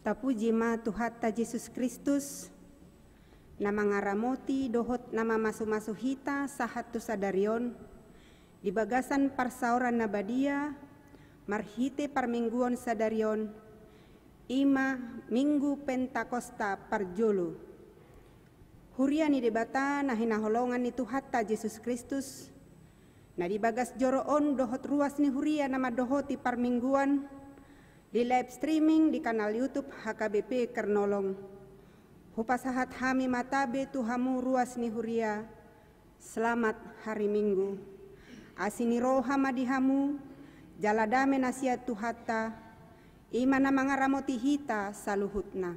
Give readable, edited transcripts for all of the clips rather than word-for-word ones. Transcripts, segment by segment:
Tapuji ma Tuhatta Yesus Kristus, nama ngaramoti dohot nama masu-masu hita sahat tu sadarion, di bagasan parsauran nabadia, marhite parmingguon sadarion, ima minggu Pentakosta parjolo. Huriani debata na hinaholongan ni Tuhatta Yesus Kristus, na di bagas joroon dohot ruas ni huria nama dohoti parmingguan, di live streaming di kanal YouTube HKBP Kernolong. Hupasahat hami matabe tuhamu ruas ni huria. Selamat hari Minggu. Asini roha madihamu, jaladame nasihat Tuhatta, imana mangaramoti hita saluhutna.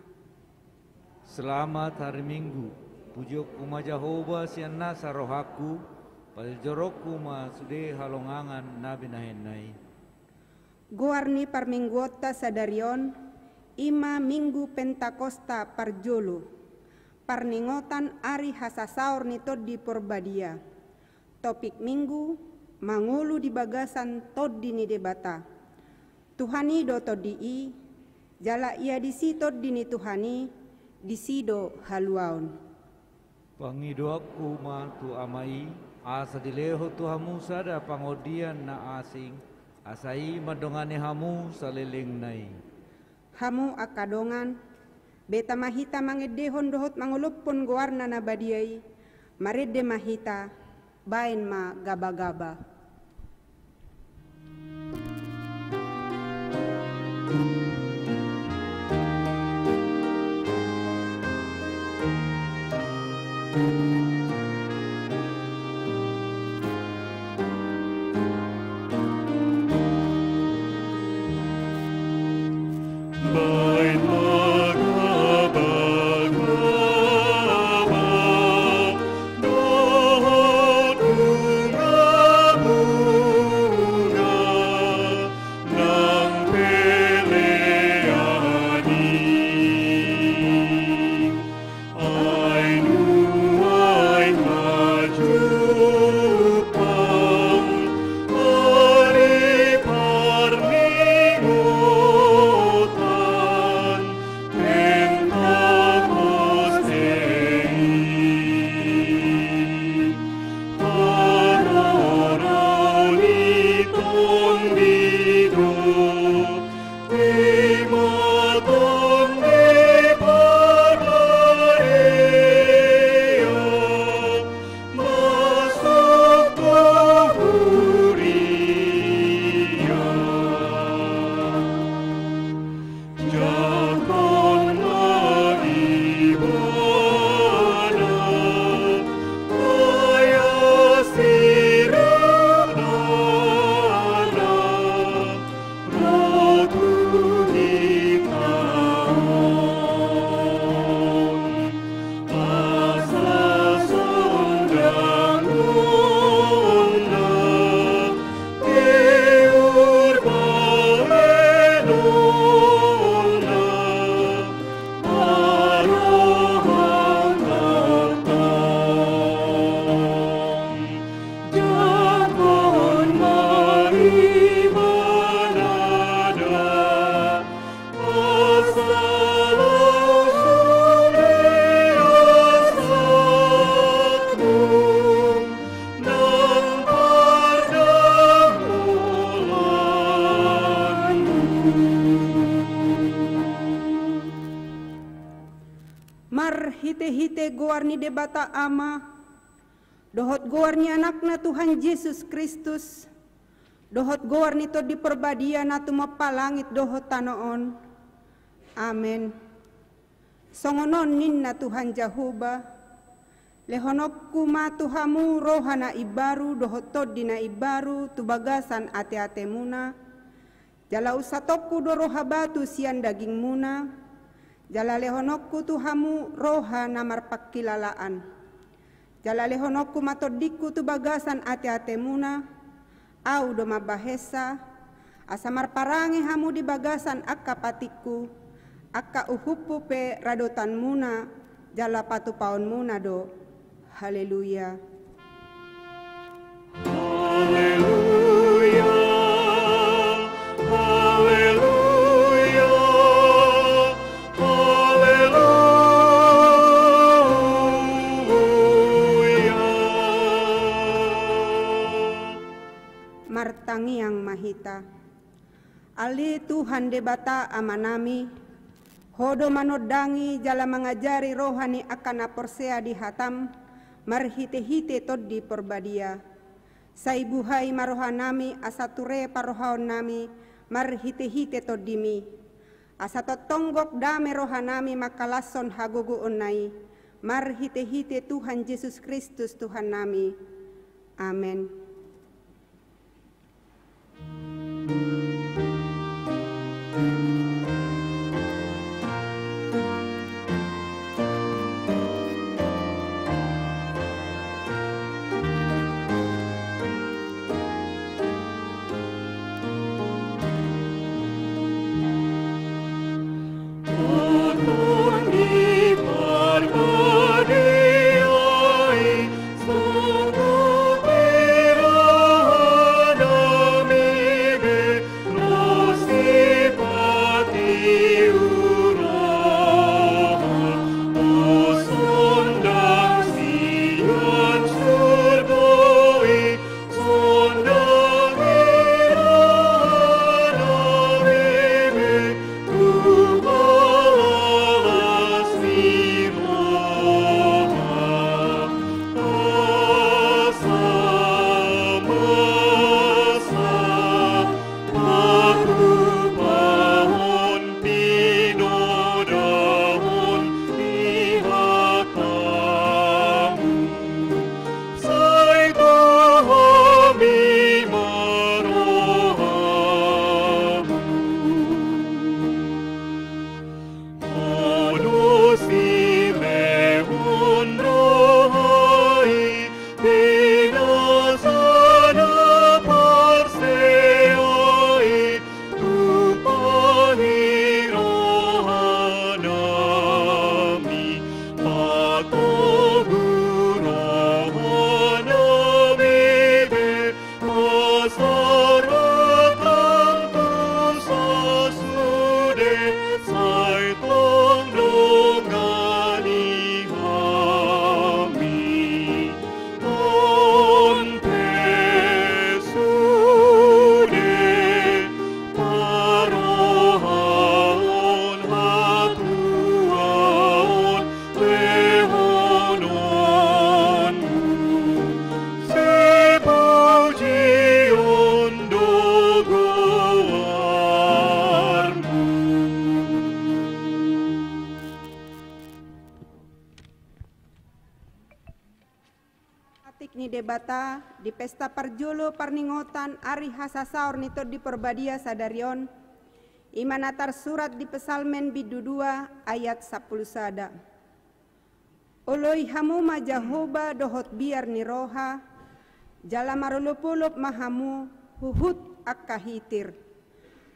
Selamat hari Minggu. Pujuk kuma Jehovah sianna sarohaku, paljorokku ma sude halongangan nabi nahenai. Guarni parmingguota sadarion, ima minggu Pentakosta parjolo, parningotan ari hasasaur ni toddi porbadia. Topik minggu, mangulu di bagasan toddi ni debata. Tuhani do toddi i, jala ia disi toddi ni Tuhani, disido haluaon. Pangidoaku ma tu amai, asa dileho tuhamu sada pangodian na asing, asai madongane hamu saliling nai. Hamu akadongan, beta mahita mangedehon dohot mangulupon goarna na badiai, marede mahita, bain ma gaba-gaba. Hite-hite goarni debata ama, dohot goarni anakna Tuhan Yesus Kristus, dohot goarni to di perbadia na tumapalangit dohot tanoon. Amen. Songonon ninna Tuhan Jehovah, lehonokku ma Tuhamu rohana ibaru dohot toddi na ibaru tubagasan ate-ate muna, jala usatokku do roha batu sian daging muna, jala lehonokku Tuhamu roha namar pakilalaan. Jala lehonokku matodikku tu bagasan ate-ate muna, au do mabahesa, asamar parangi hamu di bagasan akka patikku, akka uhupu pe radotan muna, jala patu paon muna do. Haleluya. Haleluya. martangiang mahita. Ali Tuhan debata amanami, hodo manodangi jala mengajari rohani akan aporsea di hatam, marhite-hite tod di perbadia. Saibuhai marohanami asature parohaon nami, marhite-hite tod dimi. Asatot tonggok dame rohanami makalason hagogo onai, marhite-hite Tuhan Yesus Kristus Tuhan nami. Amen. Ni debata di pesta parjolo parningotan ari hasasaor nito di perbadia sadarion imanatar surat di pesalmen bidu 2 ayat 10 sada. Oloi hamu majahoba dohot biar ni roha jala marulupulup mahamu huhut akahitir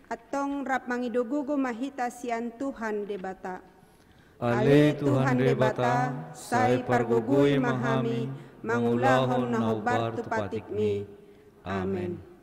atong rap mangidogugo mahita sian Tuhan debata. Ale Tuhan debata sai pargugui mahami mangulahon na hubar tupatikmi. Amen. Amen.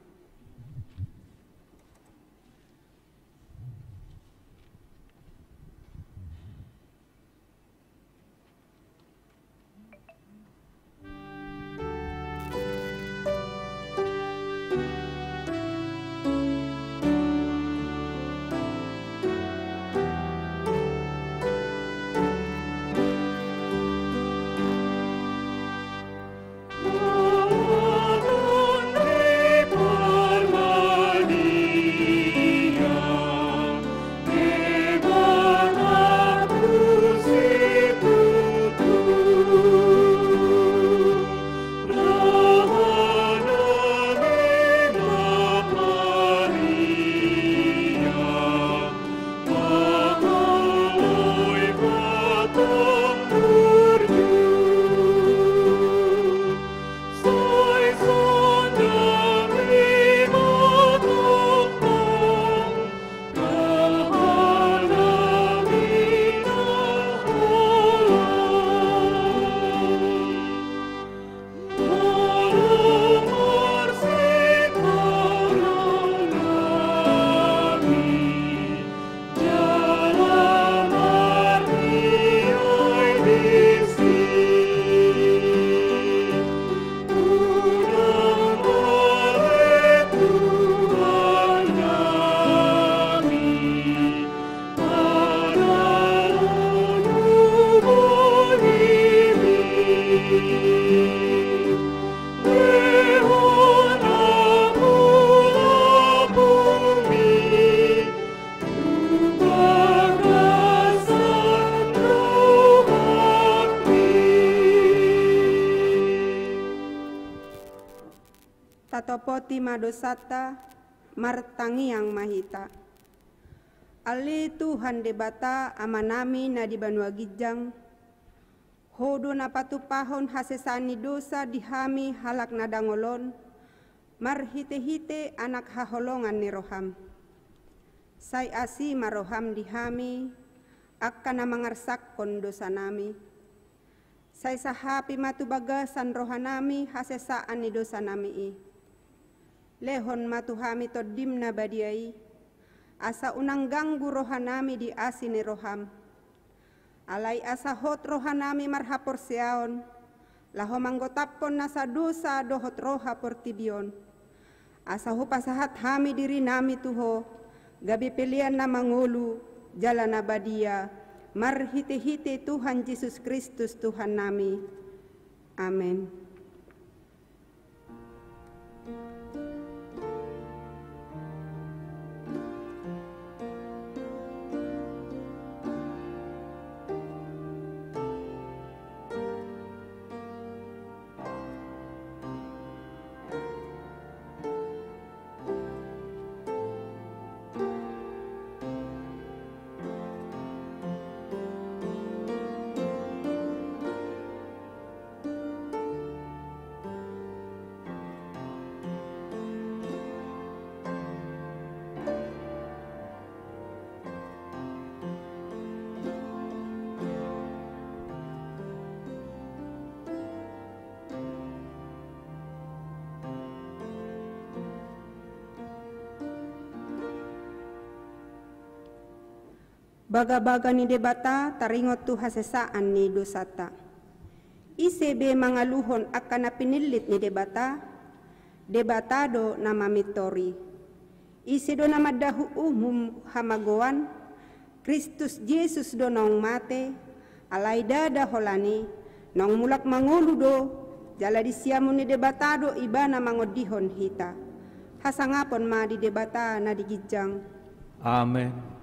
tatopoti madosata martangiang mahita. Ali Tuhan debata amanami na di Banua Gijang, hodo na patupahon hasesani dosa dihami halak na dangolon, marhite-hite anak haholongan ni roham. Say asi maroham dihami, akka na mangarsakkon dosa nami. Say sahapi matubagasan rohanami hasesaan ni dosa nami i. Lehon matuhami todim na badiai, asa unang ganggu rohanami di asini roham. Alai asa hot rohanami marhapor seaon, laho manggotapon nasa dosa dohot roha portibion. Asa ho pasahat hami diri nami tuho, gabi pilihan na mangulu, jalan abadia, marhite-hite Tuhan Yesus Kristus Tuhan nami. Amin. Baga-baga ni debata taringot tu hasesaan ni dosata. Isebe mangaluhon akan na pinilit ni debata, debatado na mamitori. Isedo na madahu umum hamagoan, Kristus Yesus do nong mate, alay dada holani, nong mulak manguludo, jala disiamu ni debatado iba na mangodihon hita. Hasangapon ma di debata na digijang. Amen.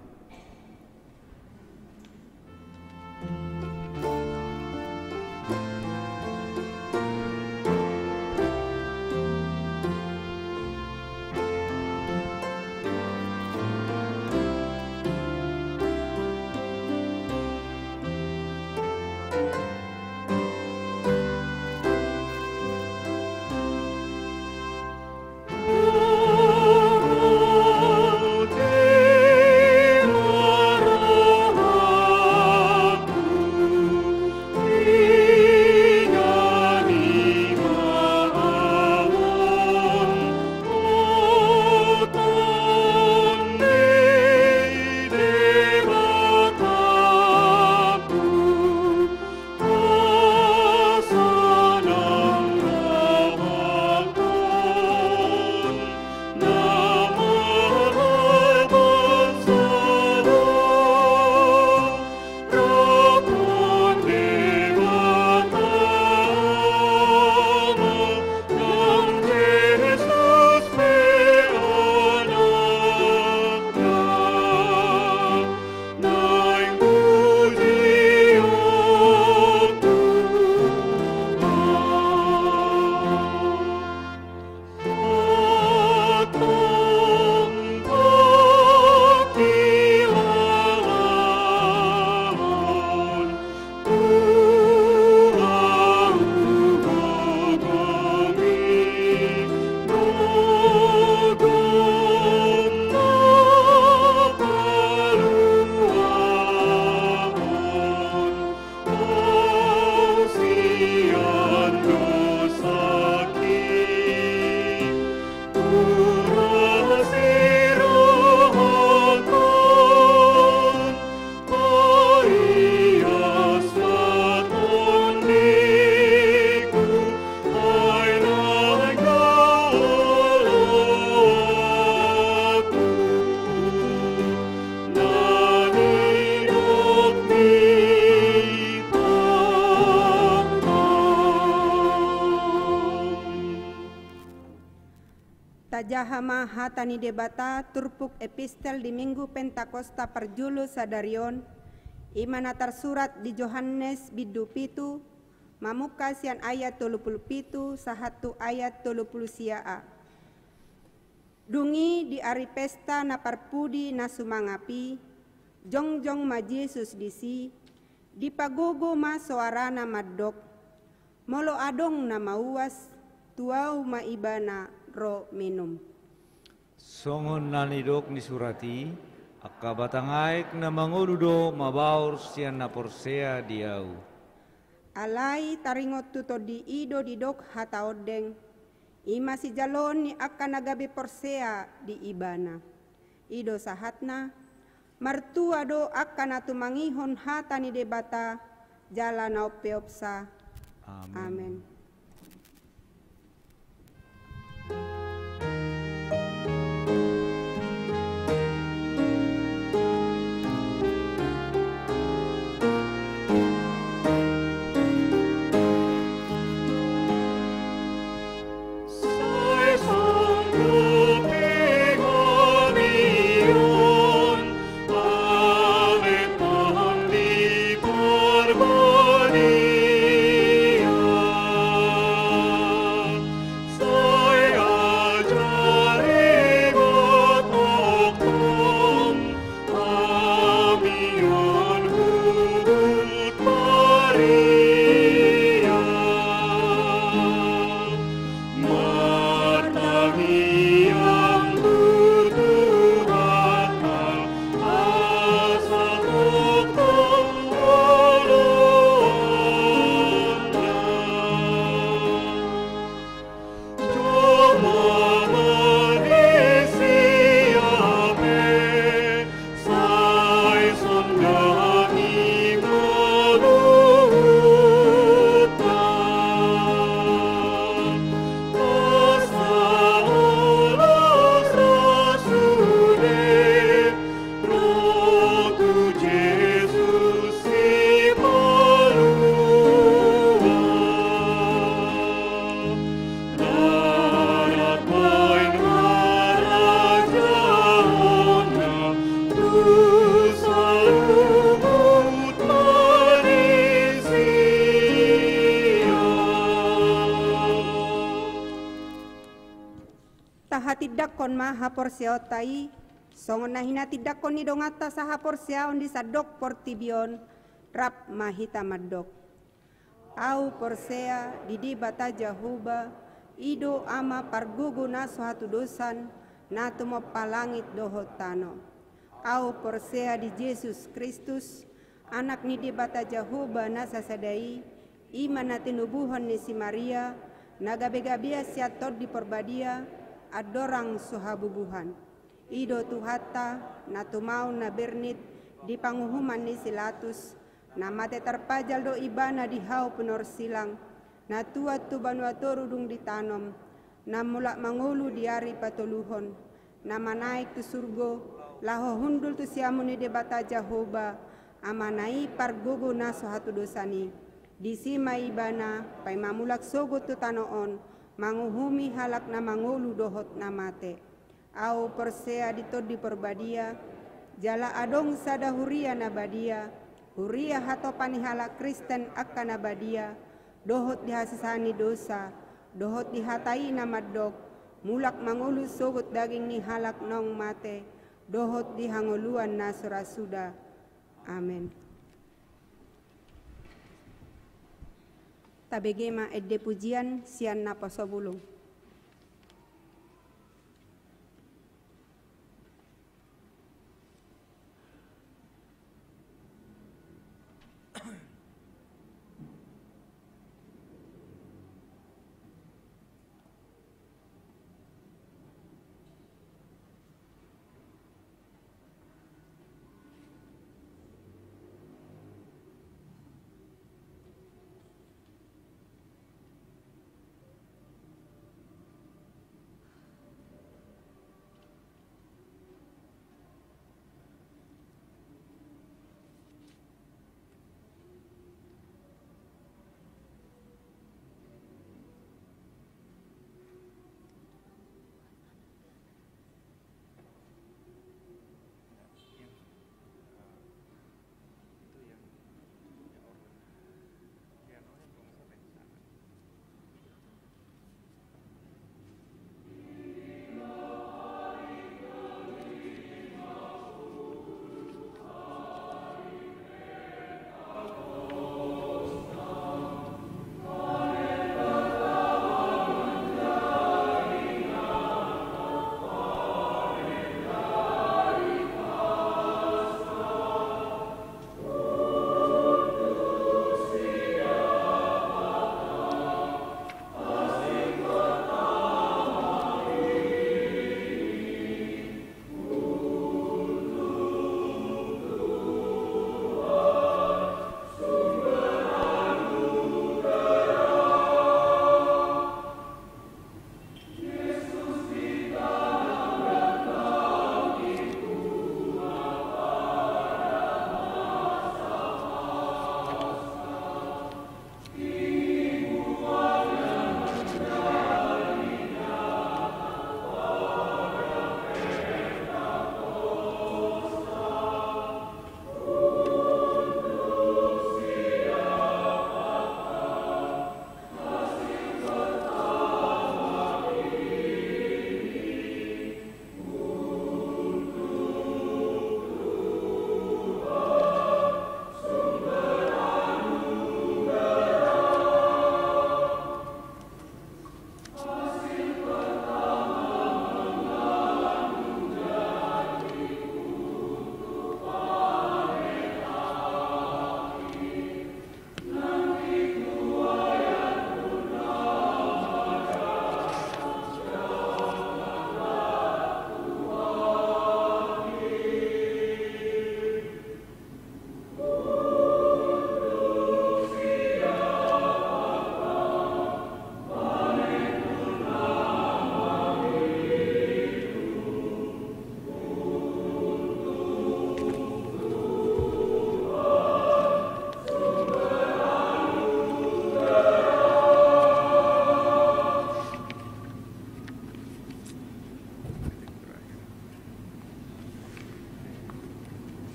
Tajahama hatani debata turpuk epistel di Minggu Pentakosta perjulu sadarion, imana tersurat di Yohanes bidu pitu, mamuka sian ayat 37 sahatu ayat 30 siaa. Dungi di ari pesta na parpudi na sumangapi, jongjong ma Yesus disi, di pagogo ma soarana maddok, molo adong na mauwas, tuau ma ibana ro minum. Songon nanidok ni surati, akka batangaik na manguludo mabaur sian na porsea diau. Alai taringot tuto di ido di dok hataodeng, ima si jalon ni akka nagabe porsea di ibana. Ido sahatna, martua do akka natumangihon hata ni debata, jala na opeopsa. Amen. Tahatiddakon ma haporseo tai, songon na hinatiddakon ni dongata sa haporseo di sadok portibion, rap mahita maddok. Au porsea didi bata jahuba, ido ama pargugu na suatu dosan, na tumo palangit dohot tano. Au porsea di Yesus Kristus, anak ni di bata jahuba na sasadai, iman na tinubuhon ni si Maria, nagabe-gabia siatot di porbadia, adorang suhabubuhan. Ido tuhata na tumau na bernit di panguhuman ni silatus, na mate terpajal do ibana di hau penor silang, na tuat tu banuatoru dung ditanom, na mulak mangulu di ari patoluhon, na manaik tu surgo, laho hundul tu siamuni de bata Jahoba, amanai pargogo na sohatu dosani, di sima ibana, pai mamulak sogot tu tanoon, manguhumi halak na mangulu dohot na mate. Au persea ditod di perbadia, jala adong sada huria na badia, huria hato panihalak Kristen akan nabadia, dohot dihasisani dosa, dohot dihatai na maddok, mulak mangulu sogot daging ni halak nong mate, dohot dihanguluan na surasuda. Amen. Tabegema edde pujian sian na pasobulung.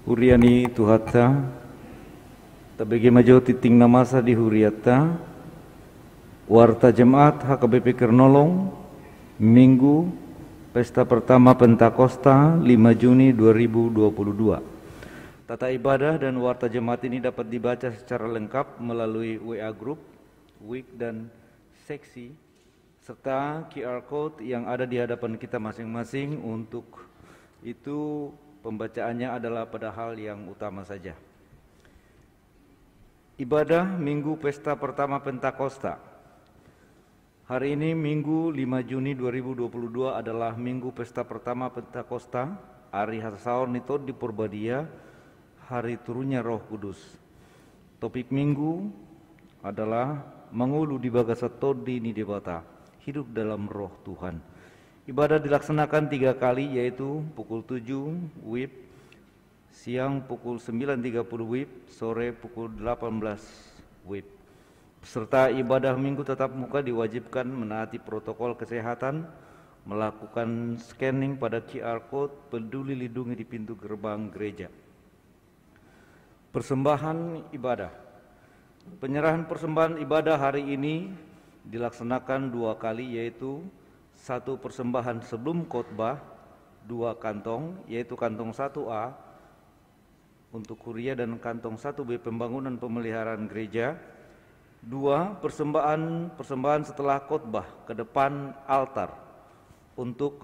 Huriani Tuhatta, tabegi majo titing namasa di Huriata, Warta Jemaat HKBP Kernolong, Minggu, Pesta Pertama Pentakosta 5 Juni 2022. Tata ibadah dan Warta Jemaat ini dapat dibaca secara lengkap melalui WA Group, WIK dan Seksi, serta QR Code yang ada di hadapan kita masing-masing. Untuk itu pembacaannya adalah pada hal yang utama saja. Ibadah Minggu Pesta Pertama Pentakosta. Hari ini Minggu 5 Juni 2022 adalah Minggu Pesta Pertama Pentakosta, Hari Hasaor Nitod di Purbadia, Hari Turunnya Roh Kudus. Topik Minggu adalah Mengulu di Bagasa Todi ni Debata, hidup dalam Roh Tuhan. Ibadah dilaksanakan 3 kali, yaitu pukul 7 WIB, siang pukul 9.30 WIB, sore pukul 18 WIB. Peserta ibadah Minggu tatap muka diwajibkan menaati protokol kesehatan, melakukan scanning pada QR Code Peduli Lindungi di pintu gerbang gereja. Persembahan ibadah. Penyerahan persembahan ibadah hari ini dilaksanakan 2 kali, yaitu 1 persembahan sebelum khotbah, 2 kantong, yaitu kantong 1A untuk kuria dan kantong 1B pembangunan pemeliharaan gereja. 2 persembahan setelah khotbah ke depan altar untuk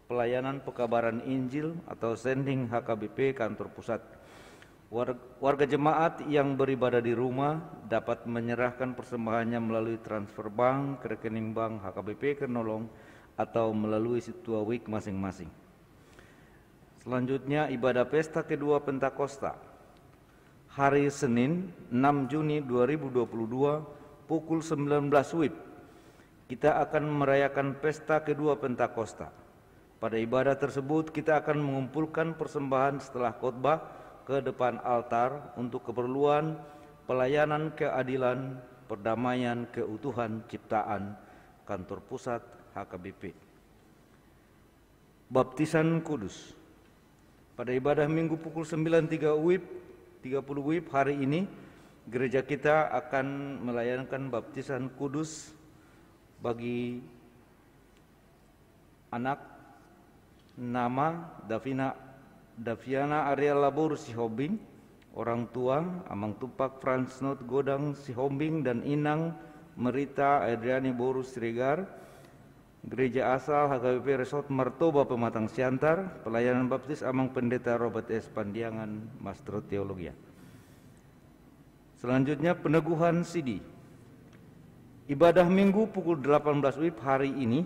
pelayanan pekabaran Injil atau sending HKBP kantor pusat. Warga jemaat yang beribadah di rumah dapat menyerahkan persembahannya melalui transfer bank ke rekening bank HKBP Kernolong atau melalui situa WIK masing-masing. Selanjutnya ibadah pesta kedua Pentakosta. Hari Senin 6 Juni 2022 pukul 19 WIB kita akan merayakan pesta kedua Pentakosta. Pada ibadah tersebut kita akan mengumpulkan persembahan setelah khotbah ke depan altar untuk keperluan pelayanan keadilan, perdamaian, keutuhan ciptaan kantor pusat HKBP. Baptisan Kudus. Pada ibadah Minggu pukul 9.30 WIB hari ini, gereja kita akan melayangkan baptisan kudus bagi anak nama Daviana Ariel Labor Sihombing, orang tua Amang Tupak Franz Not Godang Sihombing dan Inang Merita Adriani Borus Siregar, gereja asal HKBP Resort Martoba Pematang Siantar, pelayanan baptis Amang Pendeta Robert S. Pandiangan, Master Teologia. Selanjutnya peneguhan sidi. Ibadah Minggu pukul 18 WIB hari ini,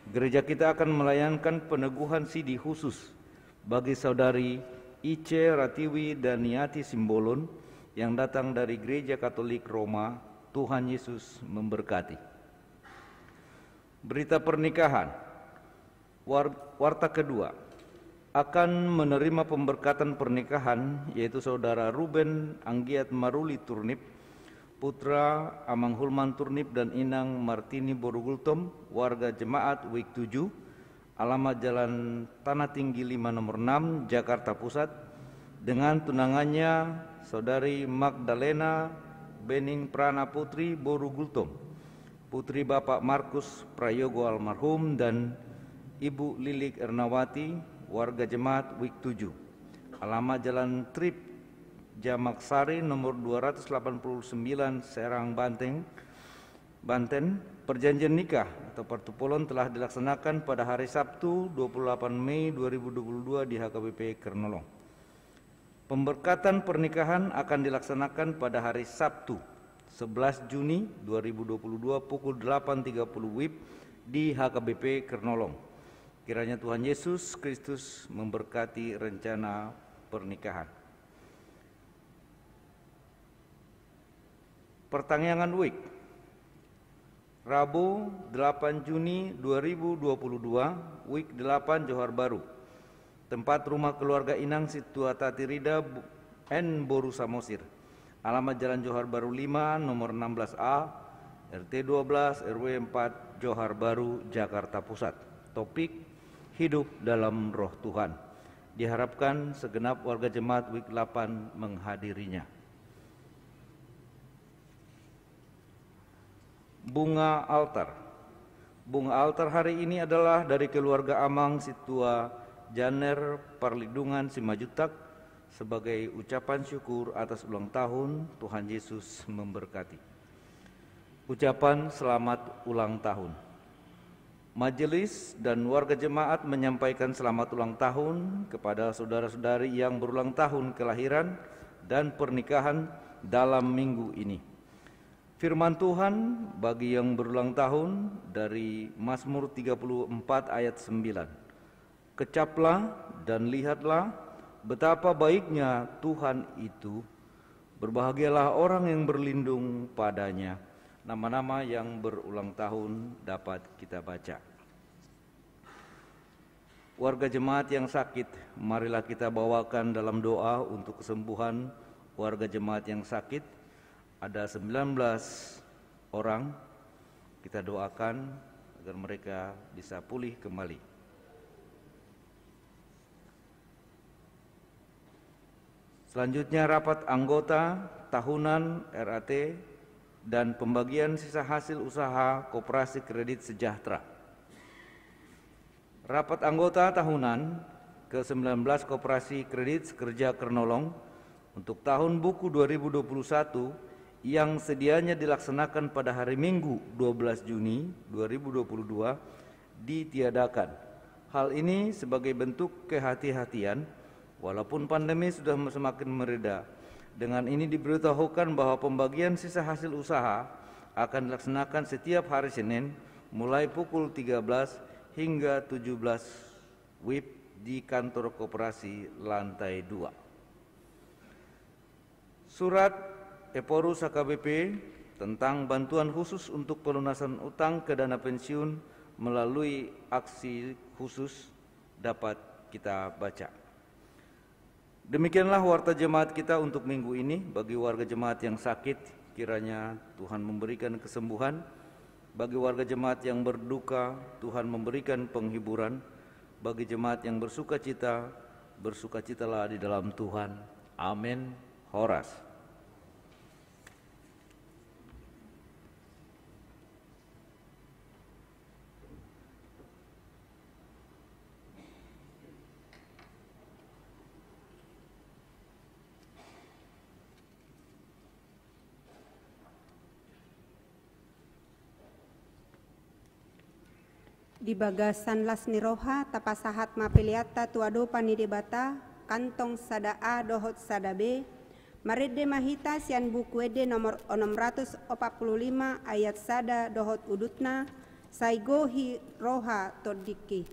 gereja kita akan melayangkan peneguhan sidi khusus bagi saudari Ice Ratiwi dan Niati Simbolon yang datang dari Gereja Katolik Roma. Tuhan Yesus memberkati. Berita pernikahan. Warta kedua akan menerima pemberkatan pernikahan, yaitu saudara Ruben Anggiat Maruli Turnip, putra Amang Hulman Turnip dan Inang Martini Borugultom, warga jemaat WIK 7, alamat Jalan Tanah Tinggi 5 nomor 6, Jakarta Pusat, dengan tunangannya saudari Magdalena Bening Prana Putri Borugultom, putri Bapak Markus Prayogo almarhum, dan Ibu Lilik Ernawati, warga jemaat WIK 7, alamat Jalan Trip Jamaksari nomor 289, Serang, Banten. Perjanjian nikah atau pertupulan telah dilaksanakan pada hari Sabtu 28 Mei 2022 di HKBP Kernolong. Pemberkatan pernikahan akan dilaksanakan pada hari Sabtu 11 Juni 2022 pukul 8.30 WIB di HKBP Kernolong. Kiranya Tuhan Yesus Kristus memberkati rencana pernikahan. Pertangyangan WIK. Rabu 8 Juni 2022 WIK 8 Johar Baru. Tempat rumah keluarga Inang Situa Tatirida N Boru Samosir. Alamat Jalan Johar Baru 5 nomor 16A RT 12 RW 4 Johar Baru Jakarta Pusat. Topik hidup dalam Roh Tuhan. Diharapkan segenap warga jemaat WIK 8 menghadirinya. Bunga altar. Bunga altar hari ini adalah dari keluarga Amang Situa Janer Parlindungan Simajutak sebagai ucapan syukur atas ulang tahun. Tuhan Yesus memberkati. Ucapan selamat ulang tahun. Majelis dan warga jemaat menyampaikan selamat ulang tahun kepada saudara-saudari yang berulang tahun kelahiran dan pernikahan dalam minggu ini. Firman Tuhan bagi yang berulang tahun dari Mazmur 34 ayat 9. Kecaplah dan lihatlah betapa baiknya Tuhan itu, berbahagialah orang yang berlindung padanya. Nama-nama yang berulang tahun dapat kita baca. Warga jemaat yang sakit, marilah kita bawakan dalam doa untuk kesembuhan warga jemaat yang sakit. Ada 19 orang, kita doakan agar mereka bisa pulih kembali. Selanjutnya rapat anggota tahunan RAT dan pembagian sisa hasil usaha Koperasi Kredit Sejahtera. Rapat anggota tahunan ke-19 Koperasi Kredit Sekerja Kernolong untuk tahun buku 2021 yang sedianya dilaksanakan pada hari Minggu 12 Juni 2022 ditiadakan. Hal ini sebagai bentuk kehati-hatian walaupun pandemi sudah semakin mereda. Dengan ini diberitahukan bahwa pembagian sisa hasil usaha akan dilaksanakan setiap hari Senin mulai pukul 13 hingga 17 WIB di kantor koperasi lantai 2. Surat Eporus HKBP tentang bantuan khusus untuk pelunasan utang ke dana pensiun melalui aksi khusus dapat kita baca. Demikianlah warta jemaat kita untuk minggu ini. Bagi warga jemaat yang sakit, kiranya Tuhan memberikan kesembuhan. Bagi warga jemaat yang berduka, Tuhan memberikan penghiburan. Bagi jemaat yang bersukacita, bersukacitalah di dalam Tuhan. Amin. Horas. Di bagasan lasni roha tapasahat mapeliata tuado panidebata kantong sadaa dohot sadabe marede mahita sian buku ede nomor 645 ayat sada dohot udutna saigohi roha todiki.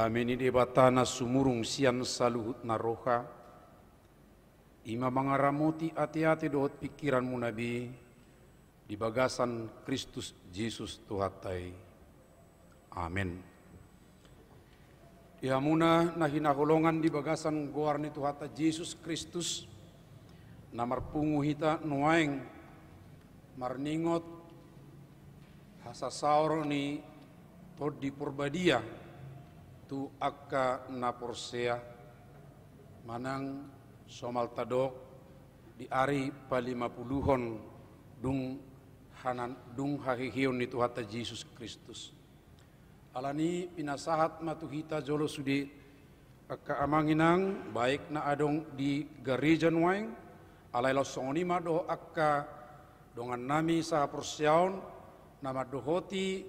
Kami ni debatana sumurung sian saluhut naroha. Ima mangaramuti hati-hati dohot pikiranmu Nabi. Di bagasan Kristus Yesus Tuhatai. Amin. Ya muna nahinaholongan di bagasan goarni Tuhata Yesus Kristus. Namar pungu hita nuaeng marningot hasasaur ni todi purbadia tu akka naporsea manang somal tadok di ari pa50 dung hahihion ni Tuhata Yesus Kristus. Alani pinasahat matuhita jolo sudi akka amanginang baik na adong di gereja nuaeng alai lo songonima do akka dongan nami saha porsiaon nama dohoti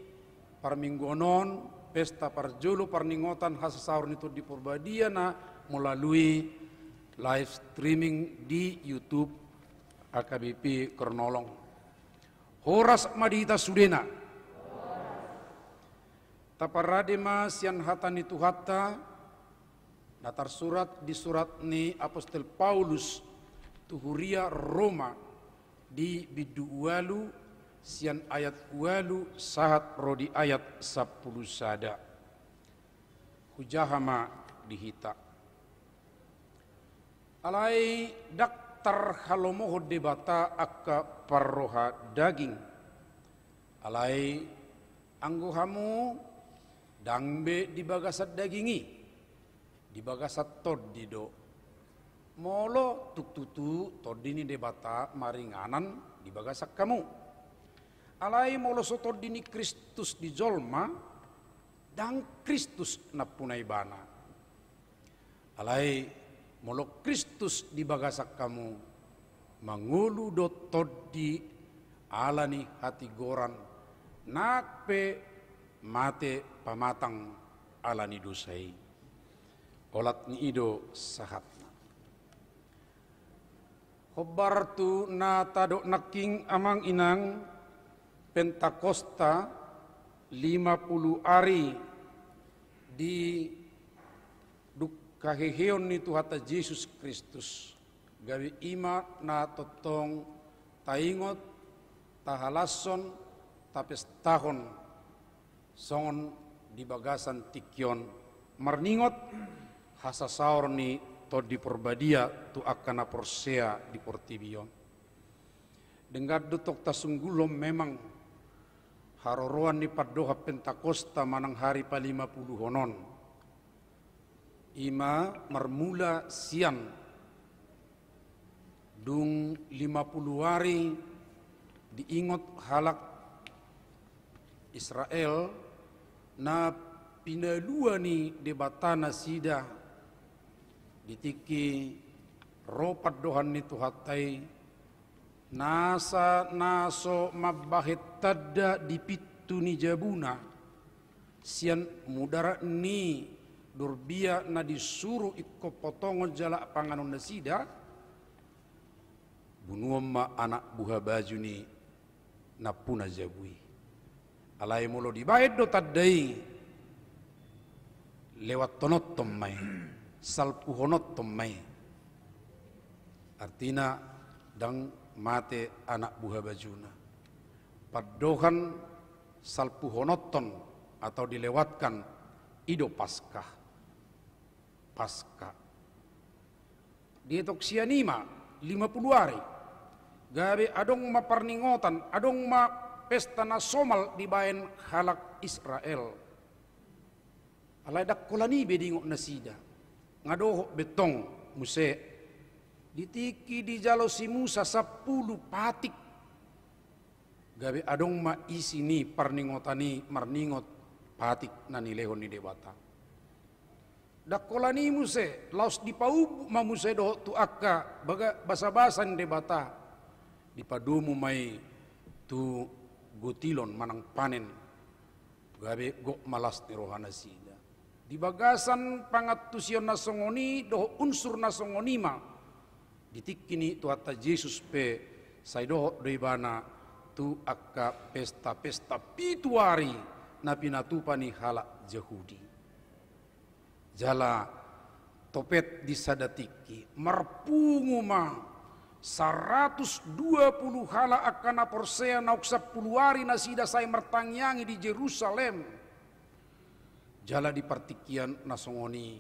parminggonon pesta parjulu parningotan hasasaur itu di Purbadia na melalui live streaming di YouTube AKBP Kernolong. Horas madita sudena. Taparadema sian hatani tuhata datar surat di surat ni Apostel Paulus tuhuria Roma di bidualu sian ayat walu sahat rodi ayat 10 sada. Hujahama dihita. Alai daktar halomoho debata akka parroha daging. Alai angguhamu dangbe di bagasat dagingi. Di bagasat todido. Molo tuk-tutu todini debata maringanan di bagasak kamu. Alai molo sotodini Kristus di jolma dan Kristus napunai bana. Alai molo Kristus di bagasak kamu mangulu do todi alani hati goran nakpe mate pamatang alani dosai. Olat ni ido sahatna. Hobartu na tadok naking amang inang Pentakosta 50 hari di kaheheon ni Tuhata Yesus Kristus. Gawi ima na totong taingot tahalason tapes tahon songon di bagasan tikyon marningot hasasaur ni to di Purbadia tu akana porsea di Portibion. Dengar dutok tasunggulom memang haroroan ni padoha Pentakosta manang hari pa50 honon. Ima marmula siang dung 50 hari diingot halak Israel na pinalua ni debatana sida ditiki ropat dohan ni Tuhatai nasa naso mabahit tada dipitu ni jabuna sian mudara ni durbia na disuruh ikko potongo jala panganon na sida bunuam ma anak buha baju ni napuna jabui alai mulo dibayad do tadai lewat tonot tommai salpuhonot tommai artina dang mate anak buah bajuna. Padohan salpuhonoton atau dilewatkan ido paskah. Paskah. Dietok sianima 50 hari. Gabe adong ma parningotan, adong ma pesta nasional dibaen halak Israel. Alai dak kolani bedingok nasida. Ngadoh betong muse ditiki di jalo si Musa 10 patik. Gabe adong ma isi ni parningotani marningot patik na nilehon ni debata. Dakolani muse laos dipau ma muse do tu akka baga basa-basan debata. Dipadumu mai tu gotilon manang panen. Gabe go malas ni rohana sida. Di bagasan pangatusion na songoni do unsur na songonima. Ditikini Tuhata Yesus pe saidoho doibana tu akka pesta-pesta pituari na pinatupani halak Yahudi. Jala topet di sadatiki marpungu ma 120 hala akan Persea nauk 10 hari nasida saya mertangyangi di Jerusalem. Jala di partikian nasongoni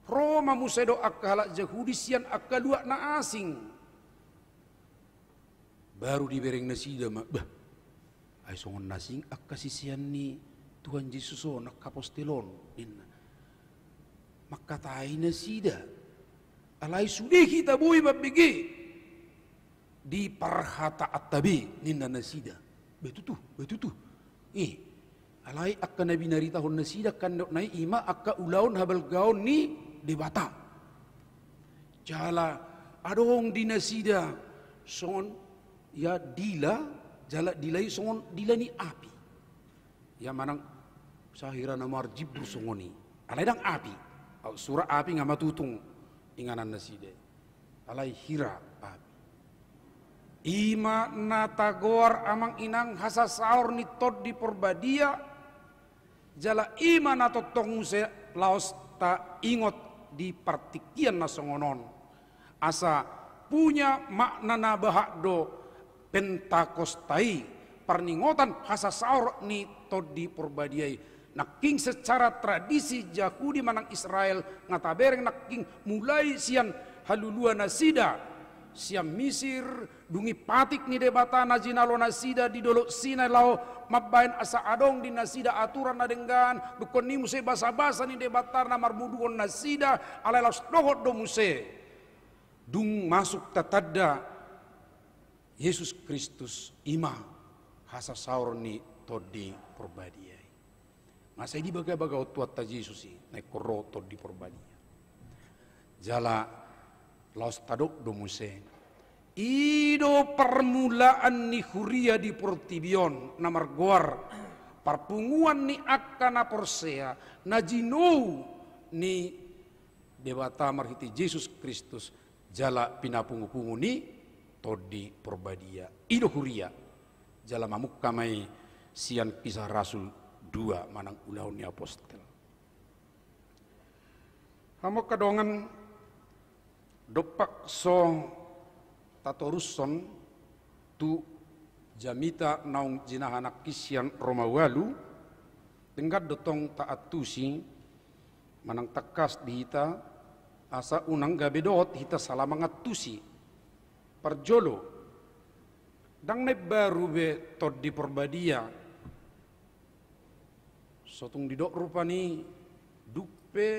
Roma musedo akala Yahudi sian akalua na asing. Baru dibereng nasida ma bah ay songon nasing akasisian ni Tuhan Yesus nak kapostelon inna makatai nasida alai sudah kita bui mabigi di parhata at-tabi ninna nasida betutu alai akka nabi nari tahun nasida kan nai ima akka ulaun habal gaon ni debata jala adong di nasida songon ya dila jala dilai songon dila ni api ya manang sahira namar jibru songoni alai dang api surah api ngama tutung inganan naside alai hira api ima natagor amang inang hasa saur ni tod di porbadia jala ima natotong se laos ta ingot di partikian nasongonon asa punya makna nabahak do pentakostai perningotan hasa saur ni tod di porbadiai naking secara tradisi Yahudi manang Israel ngatabereng naking mulai sian halulua nasida siam Misir dungi patik ni debata najinalo nasida di dolok Sinai lao mabain asa adong di nasida aturan nadenggan dukon ni muse basa-basa ni debatar na marmuduon nasida alai laos dohot do muse dung masuk tatadda Yesus Kristus ima hasa saur ni todi porbadia masa di baga-baga tuat ta Yesus naik koroto di porbadia jala laos tadok do muse ido permulaan ni huria di portibion namar goar parpunguan ni akana Persea najinou ni debata marhiti Yesus Kristus jala pinapungu-pungu ni todi porbadia ido huria jala mamuk kamai sian kisah Rasul 2 manang ulau ni apostel. Hamo kadongan dopak so tatoruson tu jamita naung jinahanak kisian Romawalu tenggat dotong taatusi manang takas di hita asa unang gabedot hita salah mangatusi parjolo dang ne baru be tod di porbadia sotung didok rupani dupe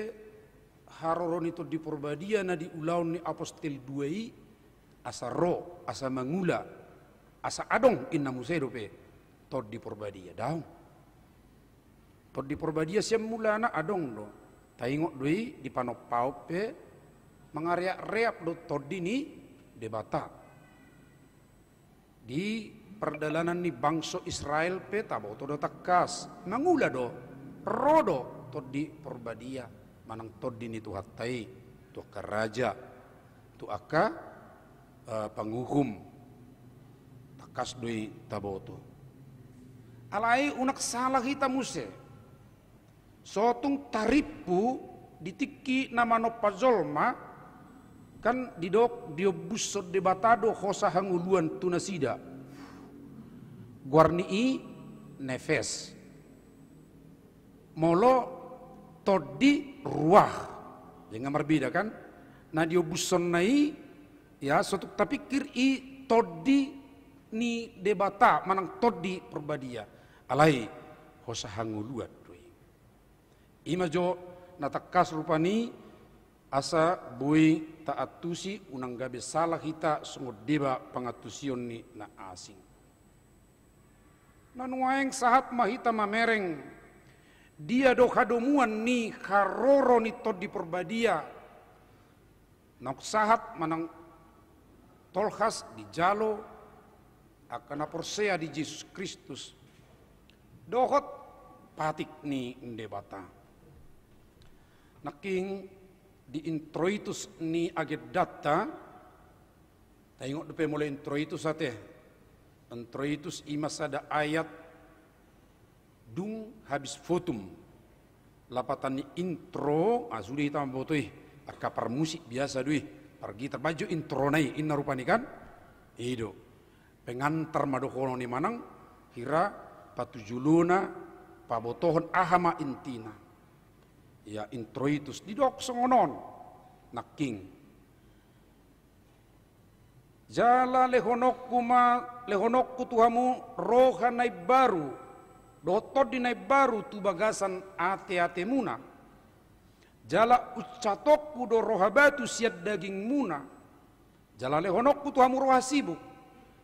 haroron itu di porbadia na di ulaun ni apostel 2 asa ro asa mangula asa adong inna musedo pe tod di porbadia daun tod di porbadia siam mulana adong do taingok doi di panopau pe mangariak reap do tod ini debata di perdalanan ni bangsa Israel pe tabo todo takas mangula do rodo todi porbadia manang todi ni tu hatai tu aka raja tu aka panghukum takas doi taboto alai unak salah kita muse sotung taripu ditiki nama no pazolma kan didok diobusod debatado hosa hanguluan tunasida guarnii nefes molo todi ruah jangan berbeda kan nah diobuson nai ya suatu tapi kiri todi ni debata manang todi perbadia alai hosa hanguluan imajo natakas rupani asa bui taatusi unang gabe salah kita sungguh deba pangatusion ni na asing nanuaeng sahat mahita mamereng dia do kadomuan ni karoro ni tod di perbadia nak sahat manang tolhas di jalo akan Persea di Yesus Kristus dohot patik ni debata naking di introitus ni aget data tengok depe mulai introitus ate introitus imas ada ayat dung habis fotum lapatan ni intro sudah hitam botoi kapar musik biasa duih pergi terbaju intro nai inna rupani kan itu pengantar madokono ni manang hira patujuluna pabotohon ahama intina ya introitus didok songonon naking jala lehonokku tuhamu rohanai baru dotod dinai baru tu bagasan ate muna jala ucatokku do rohabatu siat daging muna jala lehonokku tuhamu rohasibu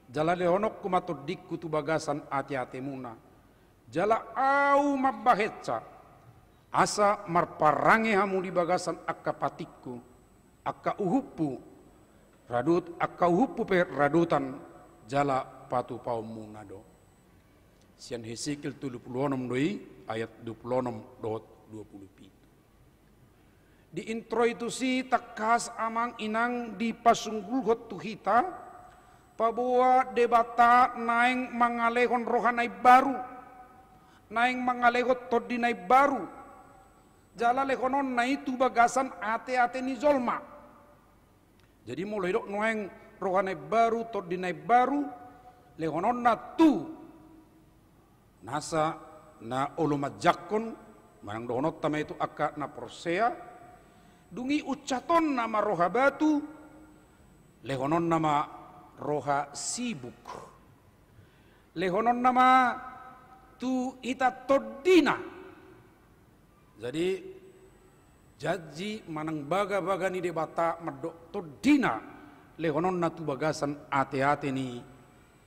jala lehonokku matodikku tu bagasan ate muna jala au mabbahetsa asa marparange hamu di bagasan akka patikku akka uhuppu radut akka uhuppu pe radutan jala patu pau munado sian Hesekiel 36 doi ayat 26 di intro itu si takas amang inang di pasunggulhot tuhita pabuat debata naeng mangalehon rohanai baru naeng mangalehot todinai baru jala lehonon na itu bagasan ate ni zolma jadi mulai dok noeng rohanai baru todinai baru lehonon na tu nasa na olumajakon manang dohonot tama itu akka na persea dungi ucaton nama roha batu lehonon nama roha sibuk lehonon nama tu ita todina jadi jaji manang baga-baga ni debata medok todina lehonon na tu bagasan ate ni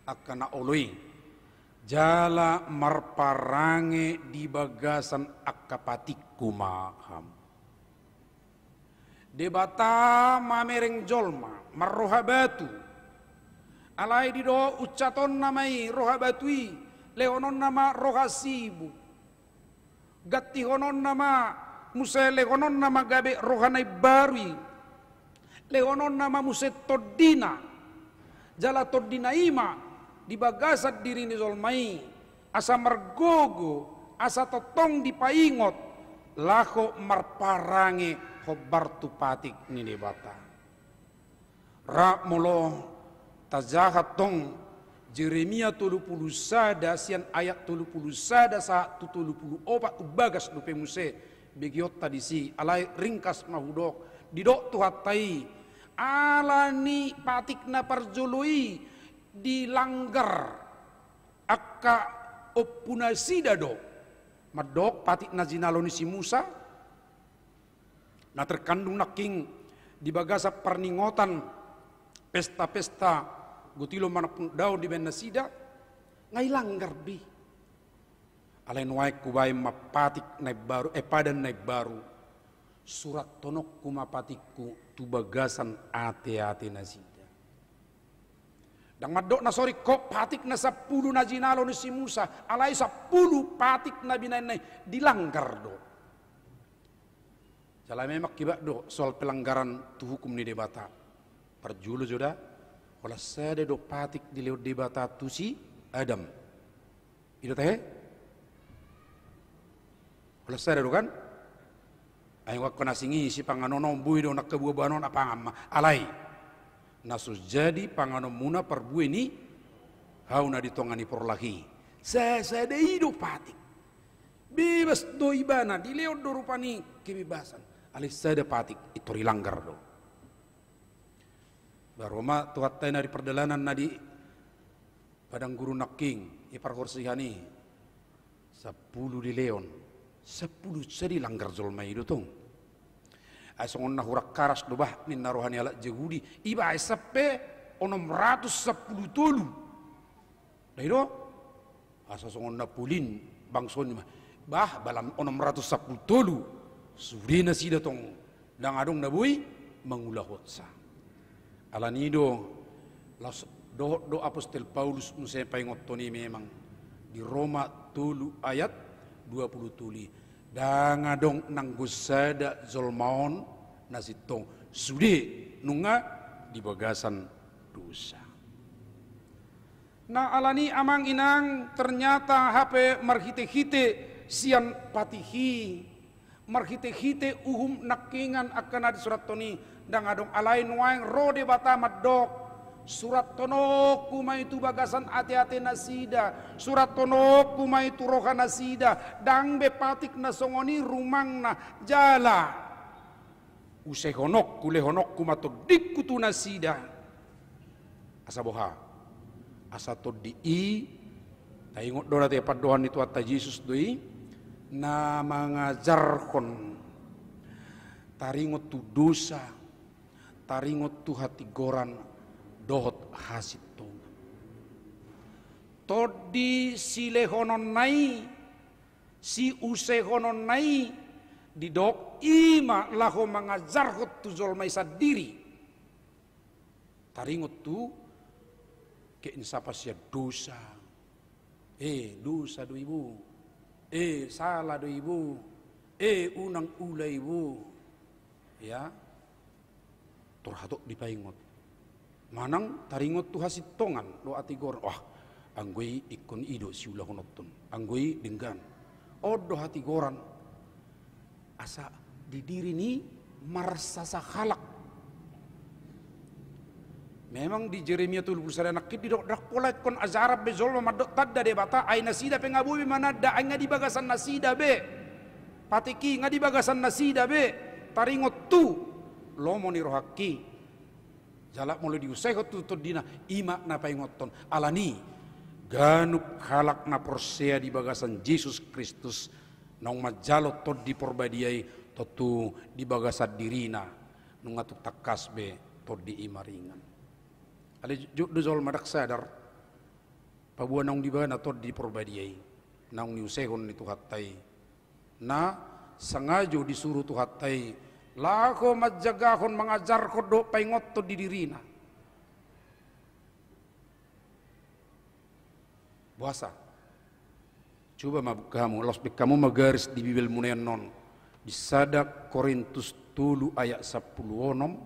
akana oloi jala marparange di bagasan akapatiku maham debata mamereng jolma marroha batu alai di do ucaton namai roha batui lehonon nama roha sibu gatti honon nama muse lehonon nama gabe rohanai barui lehonon nama muse todina jala todina ima di bagasat diri ni zolmai asa margogo asa totong di paingot lako marparange hobar tu patik ni debata ra molo tajahat tong Jeremia 30 sada sian ayat 30 sada sa 30 opat tu bagas dupe muse begiot tadi si alai ringkas mahudok didok tuhatai alani patik na parjoloi dilanggar akka opuna sidado madok patik na jinaloni si Musa na terkandung naking di bagasa perningotan pesta-pesta gutilo manapun daun di benasida ngai langgar bi alai nuai kubai mapatik naik baru padan naik baru surat tonok kumapatikku tu bagasan ate nasida dang madok na sorry kok patik na 10 na jinalo ni si Musa alai 10 patik na binay dilanggar do jala memak kiba do soal pelanggaran tu hukum ni debata perjulu joda olah sada do patik di lewat debata tu si Adam itu teh olah sada do kan ayo wak nasingi si panganono bui do nak kebuah banon apa ngamma alai nasus jadi pangano muna perbu ini hauna ditongani porlahi saya hidup patik bebas do ibana di lewat do rupani kebebasan alis sada patik itu rilanggar do baroma tuhat tayo na di perdalanan na di padang guru naking iparhorsihani 10 di leon 10 sedi langgar zolmai itu tong asongon na hurak karas dobah nin narohani ala jehudi iba esape 610 tolu dah itu asongon na pulin bangson bah balam 610 tolu surina sida tong dang adong na bui mangulah hotsa alanido do apostol Paulus nusay paingotoni memang di Roma 3 ayat 20 tuli dangadong nang gusada zolmaon nasitong sudi nunga di bagasan dosa na alani amang inang ternyata HP marhite-hite sian patihi marhite-hite uhum nakingan akan ada surat toni dang adong alain waeng rode batamat dok surat tono kuma itu bagasan ati-ati nasida surat tono kuma itu roha nasida dang bepatik nasongoni rumang na jala usai honok kule honok kuma to dikutu nasida asa boha asa to di taingot dora te padohan itu atta Yesus doi na mangajarkon taringot tu dosa taringot tu hati goran dohot hasit tonga todi silehonon nai si usehonon nai didok ima laho mangajarkot tu zolmai sadiri taringot tu ke insapa sia dosa dosa do ibu salah do ibu unang ula ibu ya turhatok dipaingot manang taringot tu hasit tongan do ati gor wah anggoi ikon ido siulah honotun anggoi denggan do hati goran asa di diri ni marsasa halak memang di Jeremia 29 nakit di dok polat kon azarab be zolma madok tadda de bata ay nasida pengabubi manada ay nga di bagasan nasida be patiki nga di bagasan nasida be taringot tu lomo ni rohaki jalak mulai diusahot tu dina ima na paingoton alani ganup halak na porsea di bagasan Yesus Kristus nong majalot tod di porbadiai totu di bagasan dirina nung atuk takas be tod di imaringan ada judo zol madak sadar pabuan nong di bana tod di porbadiai nong niusehon itu hatai na sengaja disuruh tu hatai lako majagahon mengajar kodo paingot to di dirina puasa coba mabuk kamu los kamu magaris di bibel munean non di sadak Korintus 3 ayat 10 onom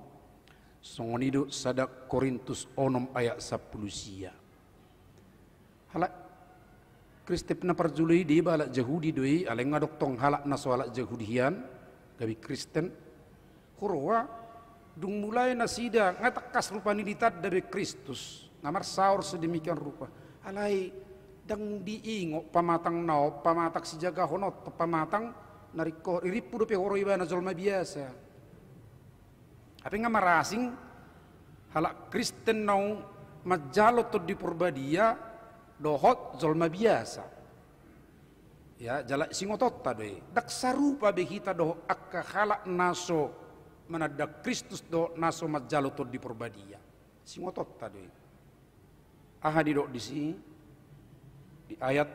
songonido sadak Korintus onom ayat 10 sia halak Kristen na parjului di balak Yahudi doi aleng ngadok tong halak na soalak Yahudian gabi Kristen kurwa dung mulai nasida ngatakas rupa nilitat dari Kristus ngamar saur sedemikian rupa alai dang diingo pamatang nao pamatak si jaga honot pamatang nariko iripu dope horo ibana zolma biasa apa ngamarasing halak Kristen nao majalo to di purbadia dohot zolma biasa ya jalak singotot tadoi dak sarupa behita doh akka halak naso manada Kristus do naso majalo to di purbadia singotot tadoi ahadi do di sini di ayat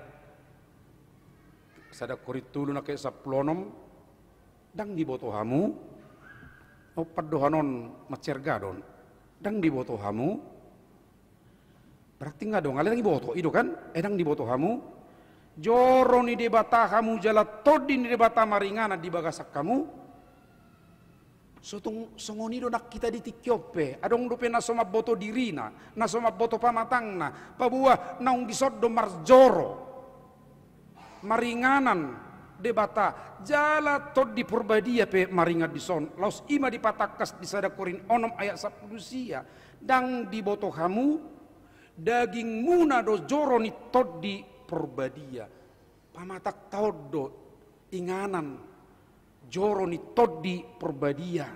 sadak koritulu na kay saplonom dang diboto hamu o paddohanon macergadon dang diboto hamu berarti nga dong alay diboto ido kan dang diboto hamu joro ni debata hamu jala todi ni debata maringana di bagasak kamu sotong songonido nak kita ditikyope adong dope na soma boto dirina na soma boto pamatangna pabuah naung gisod do marjoro maringanan debata jala tod di purbadia pe maringat di son laus ima dipatakas di sada Korin onom ayat 10 sia dang di boto hamu daging muna do joro ni tod di purbadia pamatak taod do inganan joro ni todi perbadia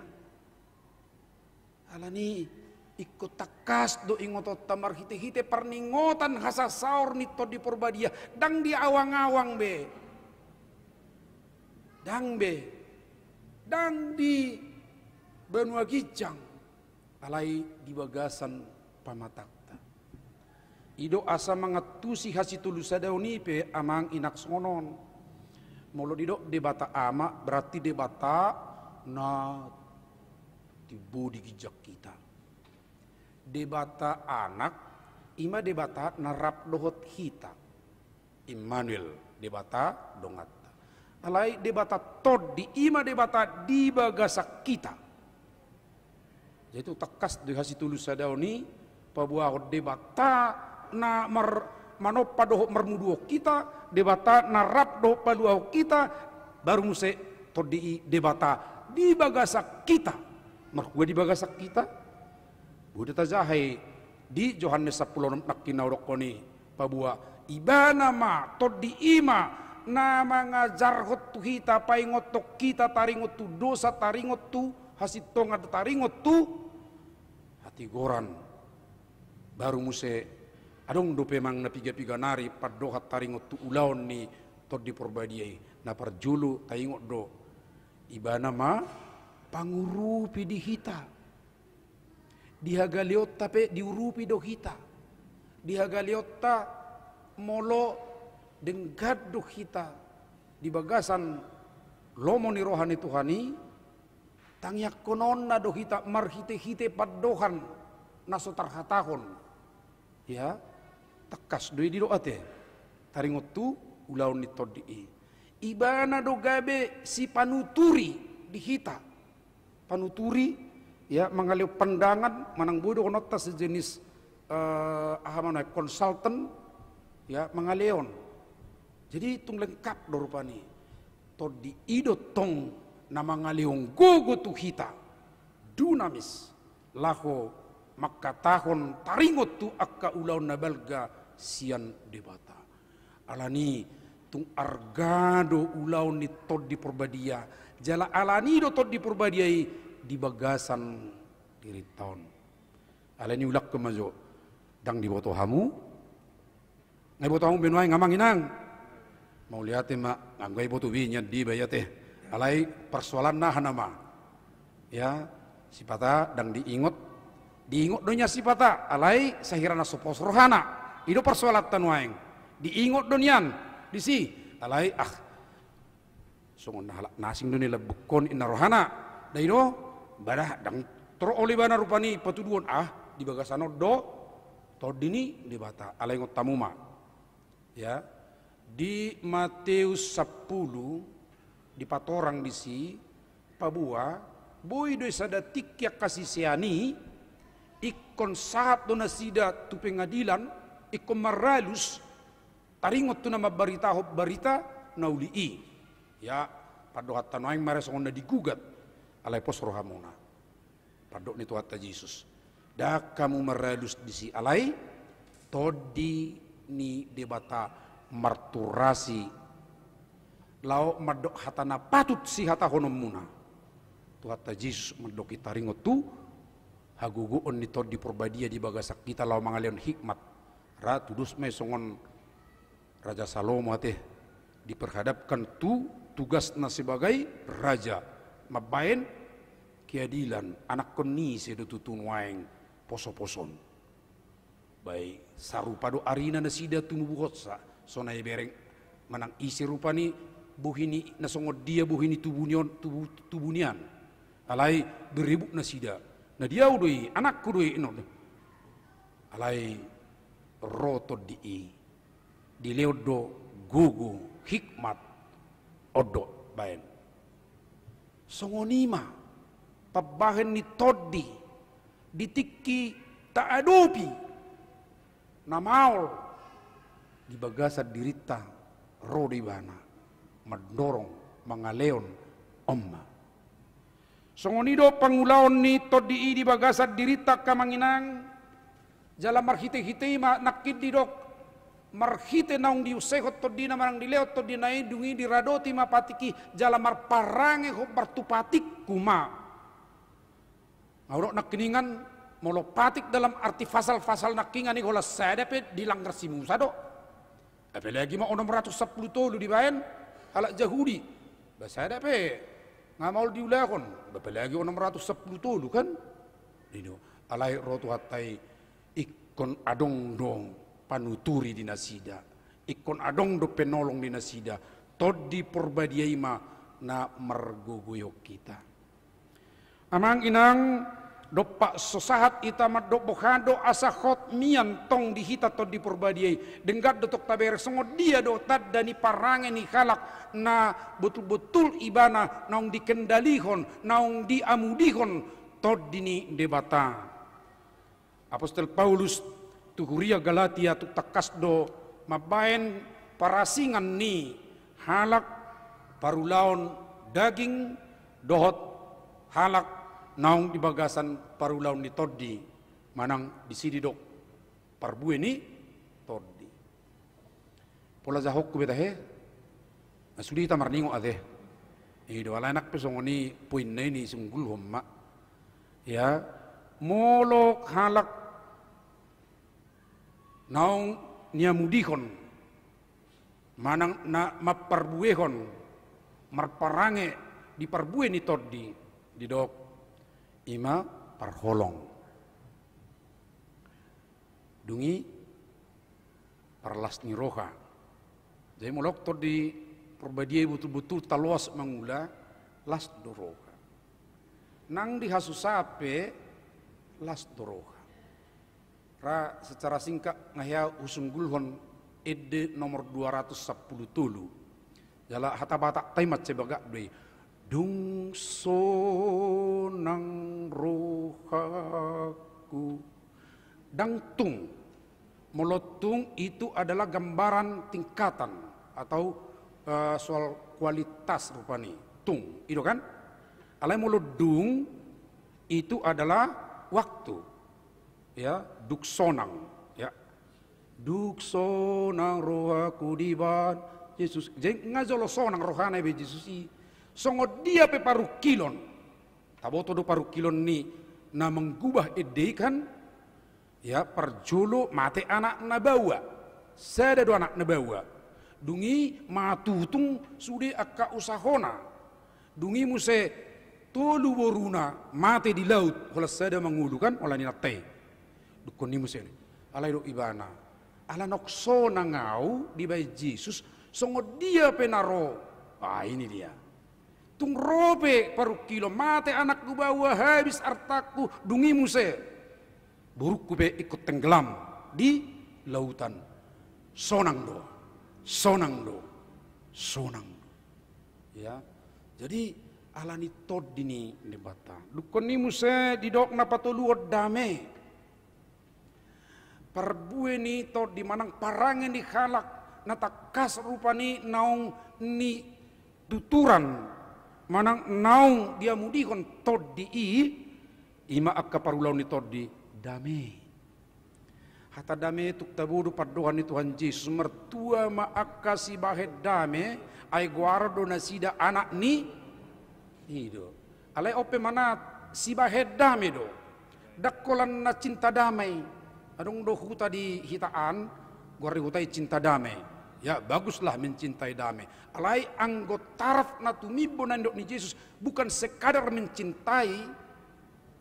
alani ikut takas do ingotot tamar hite-hite perningotan hasasaur ni todi perbadia dang di awang-awang be dang di benua gijang alai di bagasan pamatakta ido asa mangatusi hasitulu sadauni pe amang inak sonon molo didok debata ama berarti debata na tibu di gijak kita debata anak ima debata narap dohot kita Immanuel debata dongata alai debata tod di ima debata di bagasak kita yaitu takas di hasitulus sadauni pabuah debata na manopa dohot mermuduo kita debata narap do paduau kita baru muse todi debata di bagasak kita. Markua di bagasak kita. Buda tajahai di Yohanes 10 nakinaurokoni pabua ibana ma todi ima na mangajar hot tu hita paingot tok kita taringot tu dosa taringot tu hasit tonga taringot tu hati goran baru muse adong dope mang napiga-piga nari padohat taringot tu ulaon ni todi perbadiai na parjulu taingot do ibana ma pangurupi di hita dihagaliot tape diurupi do hita dihagaliot ta molo denggad do hita di bagasan lomo ni rohani Tuhani tangyak konon na do hita marhite-hite padohan naso tarhatahon ya tekas doi di doate taringot tu ulaon ni todi ibana do gabe si panuturi di hita panuturi ya mengalih pandangan manang bodoh nota sejenis konsultan ya mengaleon jadi tung lengkap dorupani todi idot tong nama ngaliong gogo tu hita dunamis laho makatahon taringot tu akka ulaun nabalga sian debata alani tung argado ulaun ni todi perbadia jala alani do todi perbadiai di bagasan diri tahun alani ulak kemajo dang di boto hamu ngai boto hamu benuai ngamang inang mau lihat mak ngai boto binya di bayate alai persoalan nah nama ya sipata dang diingot donya sipata alai sahirana sopos rohana itu persoalan tanuaing diingot donyan disi alai songon nasing doni lebukon inna rohana daino badah dang tro oli bana rupani patuduan di bagasano do todini di bata alai ngot tamuma ya di Matius 10 di patorang di si pabua boy do sada tikya kasih seani ikon sahat do nasida tu pengadilan ikon maralus taringot tu nama barita naulii ya padohat tanoing mares onda digugat alai pos rohamona padok ni Tuhan Yesus dak kamu meralus di si alai todi ni debata marturasi lau madok hatana patut si hata honom muna Tuhan Yesus madok itaringot tu haguguon ni todi perbadia di bagasak kita lau mangalion hikmat ratu dus me songon Raja Salomo teh diperhadapkan tu tugasna sebagai raja mabain keadilan anak koni sedo tutun waeng poso-poson baik sarupado arina nasida tumubuhotsa sonai bereng manang isi rupani buhini nasongod dia buhini tubunian alai beribu nasida na dia udoi anak kudoi ino alai roto di leodo gugu hikmat odo baen songonima pabahen ni todi ditiki taadopi namaol di bagasa dirita rodi bana mendorong mangaleon omma songonido pangulaon ni todi di bagasa dirita kamanginang jala marhite-hite ma nakid didok marhite naung diusehot todi na marang dileot todi na dungi di radoti ma patiki jala marparange ho martupatik kuma ngaurok nakiningan molo patik dalam arti fasal-fasal nakingan ni hola sadepe dilanggar si Musa do apalagi ma 610 tolu dibayan halak Yahudi basadepe ngamaul diulakon apalagi 610 tolu kan dino alai rotu hatai ikon adong dong panuturi di nasida ikon adong do penolong di nasida todi perbadiai ma na marguguyok kita amang inang do pak sosahat ita mat do bohado asahot mian tong dihita todi perbadiai denggat dotok taber sengod dia do tad dani parange ni halak na betul-betul ibana naung dikendalihon naung diamudihon todi ni debata Apostol Paulus tu huria Galatia tu takas do mabaen parasingan ni halak parulaon daging dohot halak naung di bagasan parulaun ni toddi manang di sidi dok parbue ni toddi pola zahok ku betahe asuli ta marningo ade ido ala anak pesongoni puin ni sunggul homma ya molok halak naung niamudihon manang na maparbuehon marparange di parbue ni toddi di dok ima parholong dungi parlas ni roha jadi molok toddi perbadiai betul-betul taluas mangula las doroha nang dihasusape las doroha ra secara singkat ngahya usunggulhon ede nomor 210 tulu jala hata-bata taimat sebagak doi dung sonang rohaku dangtung melotung itu adalah gambaran tingkatan atau soal kualitas rupani tung itu kan alai melodung itu adalah waktu ya duk sonang ya duk sonang rohaku diban Yesus jadi ngazolo sonang rohana be Yesus i songo dia pe paru kilon taboto do paru kilon ni na menggubah ide kan ya perjolo mate anak nabawa sada do anak nabawa dungi matutung sude akka usahona dungi muse tolu boruna mate di laut hola sada mangulu kan ola ni nate dukon ni muse alai do ibana ala nokso nangau di bai Yesus songo dia penaro ini dia tung robe paru kilo mate anak ku bawa habis artaku dungi muse burukku be ikut tenggelam di lautan sonang do ya jadi alani tod dini debata dukon ni muse didok na patulu dame parbue ni tod di manang parangen di halak natakas rupani naung ni tuturan manang naung dia mudikon tod di ima akka parulau ni tod di dame hata dame tuk tabudu padohan ni Tuhan Yesus mertua ma akka si bahet dame ay guardo na sida anak ni ido alai ope mana si bahet dame do dakkolan na cinta damai adong do huta di hitaan guardi hutai cinta damai ya baguslah mencintai damai alai anggo taraf na tumibo nandok ni Yesus bukan sekadar mencintai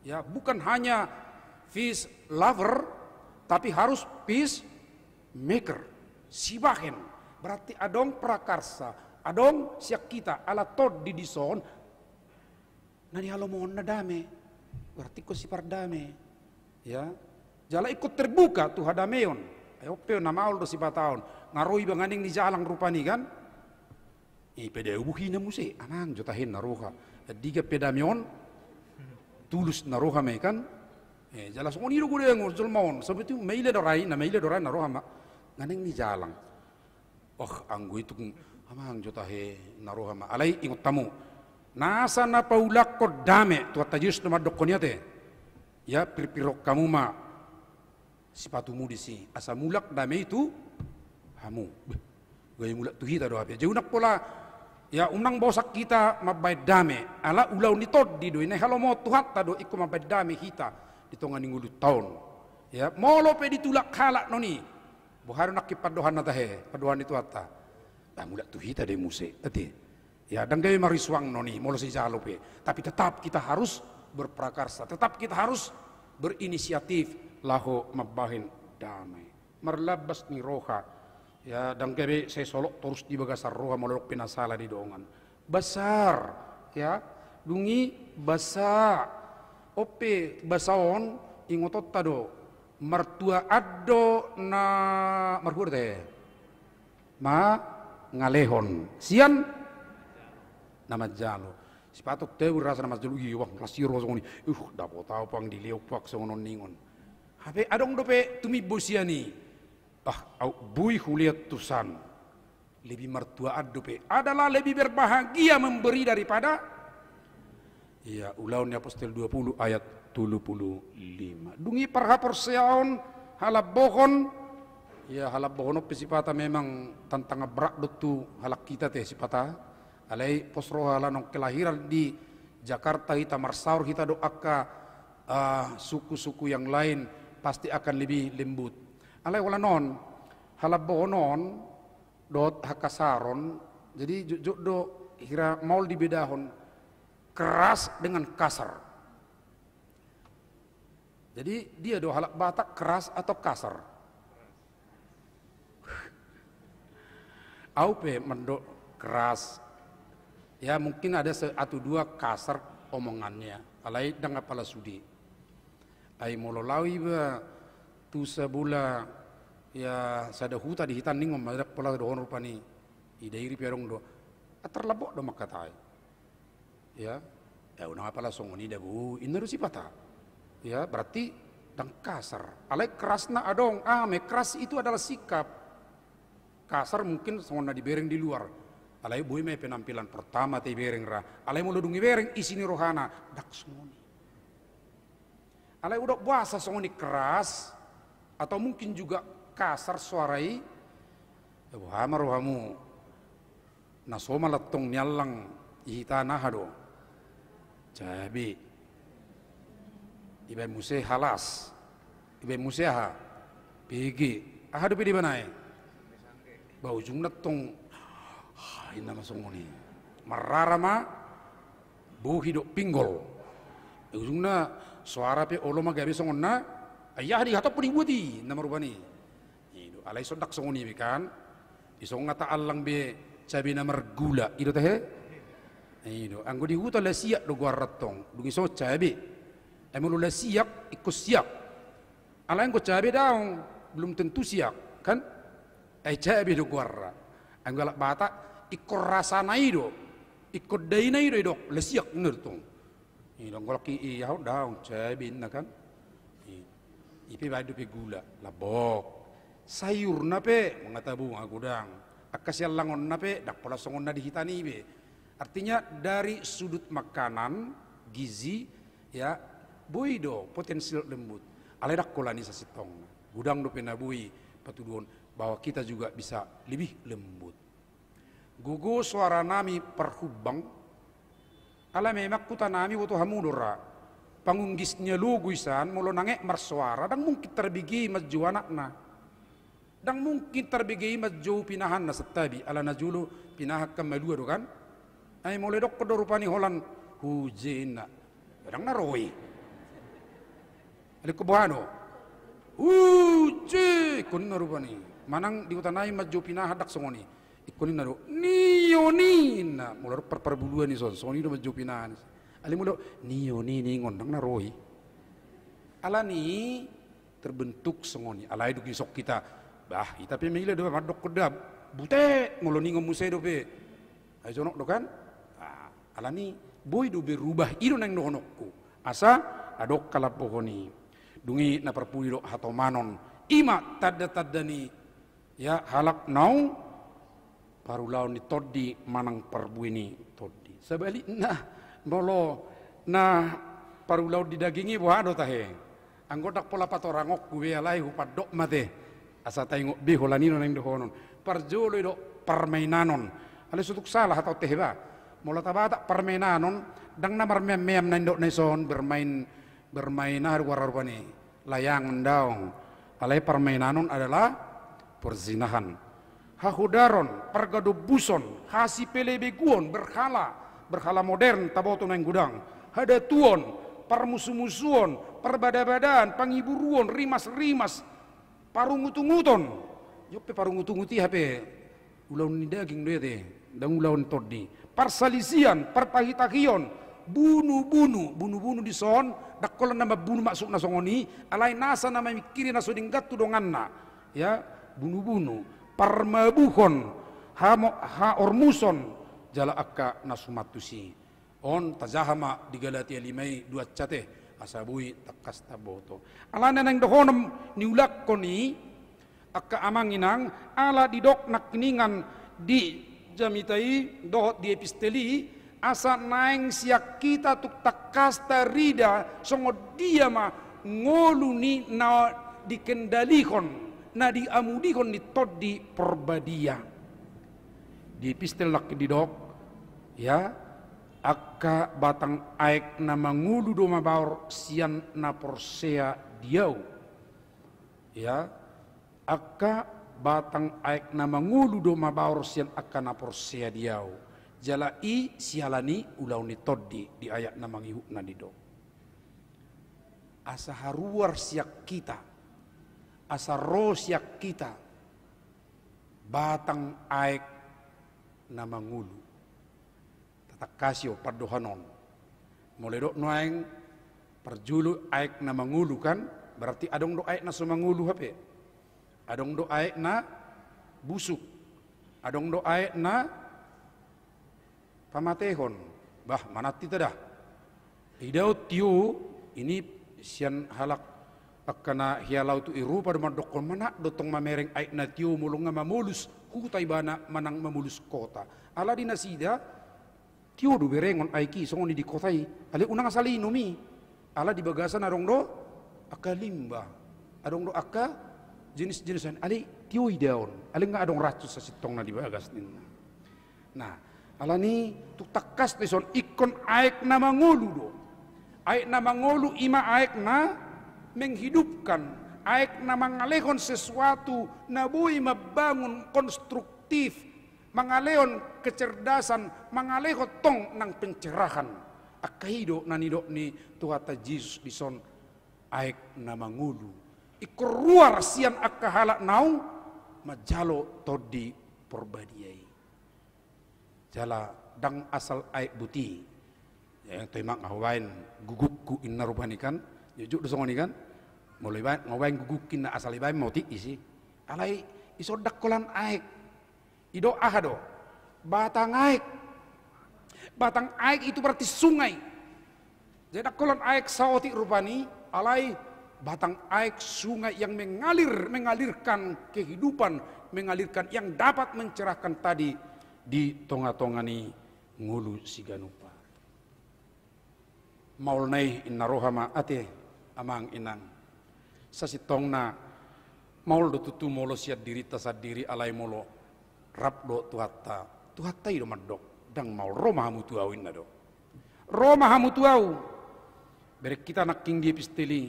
ya bukan hanya peace lover tapi harus peace maker sibahen berarti adong prakarsa adong siak kita ala tod di dison nani halo mohon na dame berarti ko si pardame ya jala ikut terbuka tuh hadameon ayo pe na maul do si bataon ngaroi banganing ni jalang rupani kan pede ubuhina muse amang jotahin naroha diga pedamion tulus naroha me kan jelas on iru gure ngor zulmon sebetu meile dorai na naroha ma nganing ni jalang anggu itu amang jotahe naroha ma alai ingot tamu nasa na paulak ko dame tu tajus na madokoniate ya pirpirok kamu ma sipatumu di si asa mulak dame itu hamu gaya mulak tu hita do ape jeunak pola ya unang bosak kita mabait dame ala ulau ni tod di do ine halomo tuhat ta do ikko mabait dame hita ditongan ngulu taun ya molo pe ditulak halak noni boharu nak kipadohan na tahe padohan itu atta ta mulak tu hita de muse ati ya dan gaya mariswang noni molo si jalo pe tapi tetap kita harus berprakarsa tetap kita harus berinisiatif laho mabahin damai marlabas ni roha ya dan kebe saya solok terus di bagasar roha molok pinasala di dongan besar ya dungi basa ope basaon ingotot tado mertua ado na marhur teh ma ngalehon sian nama jalo sipatok teh rasa nama jalo iya wang lasiro songoni dapat tahu pang dileu pak songon ningon habe adong dope tumi bosiani au bui huliat tusan lebih mertua adupe adalah lebih berbahagia memberi daripada ya Ulaun Apostel 20 ayat 35. Dungi parhapor seaon halap bohon ya halap bohon pesipata memang tantang berat dotu halak kita teh sipata alai posro halanong kelahiran di Jakarta kita marsaur kita doaka suku-suku yang lain pasti akan lebih lembut. Alai wala non halap bohonon dot hakasaron jadi jujuk do hira maul dibedahon keras dengan kasar. Jadi dia do halak Batak keras atau kasar. Aupe mendok keras. Ya mungkin ada satu dua kasar omongannya. Alai dengan pala sudi. Ai mololawi ba tu sabula ya sada huta di hitan ning madak pola dohon rupani. Idairi perong do. Atar labok do makatai. Ya unang apala songoni dabu inaru sipata ya berarti dang kasar alai kerasna adong me keras itu adalah sikap kasar mungkin songona dibereng di luar alai boy me penampilan pertama te bereng ra alai muludungi bereng isini rohana dak songoni alai udok buasa songoni keras atau mungkin juga kasar suarai hama rohamu nasoma latong nyalang ihitana hado Cabi, ibai muse halas, ibai muse ha, pigi, ahadu di mana bau jumlah tong, ini nama songoni, mararama, bau hidup pinggol, ujungna suara pe oloma gabi songonna, ayah di hatap pun ibuti nama rupani, itu alai sodak songoni kan, isong ngata alang be cabi nama gula, itu teh. Itu, anggo di hutan la siak do gua ratong, dungi so cabe, emang la siak ikut siak, ala anggo cabe daung belum tentu siak, kan? Cabe do gua rat, anggo lak bata ikut rasa naido, ikut dai naido dok, la siak ngertong, ini dong golak iya daung cabe na kan? Ipi badu pe gula, labok, sayur nape mengatabu ngagudang, akasyal langon nape dak pola songon na dihitani be. Artinya dari sudut makanan, gizi, ya, boido potensial lembut. Aledak kolani sasitong. Gudang do penabui patuduon bahwa kita juga bisa lebih lembut. Gugu suara nami perhubang. Ala memak kuta nami wutu hamudura. Pangunggisnya luguisan mulo nangek marsuara dan mungkin terbigi maju anakna. Dan mungkin terbigi maju pinahan na setabi ala najulu pinahak kemalua do kan. Ay mulai dok kodo rupani holan hujena, kadang naroi. Ali kebuano, kun narupani. Manang di utanai maju pinah hadak songoni. Ikunin naru nionina mulai perbuluan ni songoni do maju pinah. Ali mulai nioni ngondang naroi. Alani terbentuk songoni. Alai do kisok kita. Bah, kita pemilih do madok kedap. Bute mulai ningom musai do pe. Ay jonok do kan? Alani boy do berubah iro nang dohonokku asa adok kalap pohoni dungi na perpui do hatomanon ima tadda-taddani ya halak nau parulau ni toddi manang perbuini toddi sabali nah bolo nah parulau didagingi wado tahe anggotak pola patorangok gue alai hupadok mate asa tengok bi holanino nang dohonon parjolo do permainanon ale sutuk salah atau tehba mula tabata permainanon dang na marmem nandok naison bermain harwarwani layangan daung alai permainanon adalah perzinahan hahudaron pergadubuson hasi pelebeguon berhala modern taboto nang gudang hada tuon permusuh-musuhon perbada-badan pangiburuon rimas-rimas parungutunguton yope parungutunguti hape ulaun ni daging doete dang ulaun toddi parsalisian, pertahitakion, bunuh-bunuh di son, dakolan nama bunuh masuk na songoni, alai nasa nama mikirin na sodinggat tudonganna, ya bunuh-bunuh, parmabuhon, ha ormuson, jala akka nasumatusi, on tajahama di Galatia 5:2 asabui takas taboto. Alana nang dohonom niulak koni, akka amanginang ala didok nakningan di jamitai dohot di episteli asa naeng siak kita tuk takasta rida songo dia ma ngolu ni na dikendalikan na diamudikon di tod di perbadia di epistel lak di dok ya akka batang aek na mangulu do mabaur sian na porsea diau ya akka batang aek na mangulu do mabaur sian akka na porsea diau jala i sialani ulau ni toddi di ayat na mangihu na di do asa haruar siak kita asa ro siak kita batang aek na mangulu tatak kasio padohanon mulai do noeng perjulu aek na mangulu kan berarti adong do aek na sumangulu hape adong do aek na busuk adong do aek na pamatehon bah manati tada idau tiu ini sian halak akana hialau tu iru pada madokon mana dotong mamereng aek na tiu mulunga mamulus hutai bana manang mamulus kota ala di nasida tiu du berengon aiki songoni di kotai ale unang asali numi ala di bagasan adong do aka limba adong do aka jenis-jenisan ale tiu idaon ale nga adong ratus sa sitong na di bagas ninna nah ala ni tu takas tison ikon aek na mangulu do aek na mangulu ima aek na menghidupkan aek na mangalehon sesuatu na bui mabangun konstruktif mangalehon kecerdasan mangalehon tong nang pencerahan akahido nanido ni tuhata Jesus dison aek na mangulu ikoruar sian akahala nau majalo todi porbadiai jala dang asal aek buti yang temak ngawain gugukku inna rubani kan jujuk dosongoni kan mulai baik ngawain gugukin na asal ibaim mauti isi alai iso dakkolan aek ido ahado batang aek itu berarti sungai jadi dakkolan aek saoti rupani alai batang aek sungai yang mengalirkan kehidupan mengalirkan yang dapat mencerahkan tadi di tonga-tongani ngulu siganupa maulnai inna rohama ate amang inang sasitongna maul do tutu molo siat diri tasad diri alai molo rap do tuhata ido madok dang maul roma hamu tuawin na do roma hamu tuau berek kita naking di episteli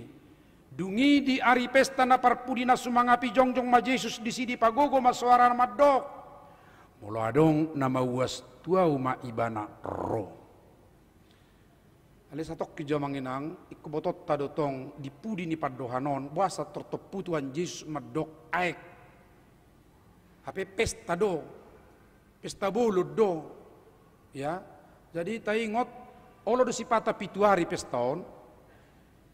dungi di ari pesta na parpudina sumangapi jongjong ma Jesus di sidi pagogo masuara madok molo adong nama uas tuau ma ibana ro ale satok ki jamanginang ikubotot tadotong dipudi ni padohanon buasa tertopu Tuhan Yesus madok aek hape pesta do pesta bolod do ya jadi taingot olo do sipata pituari pestaon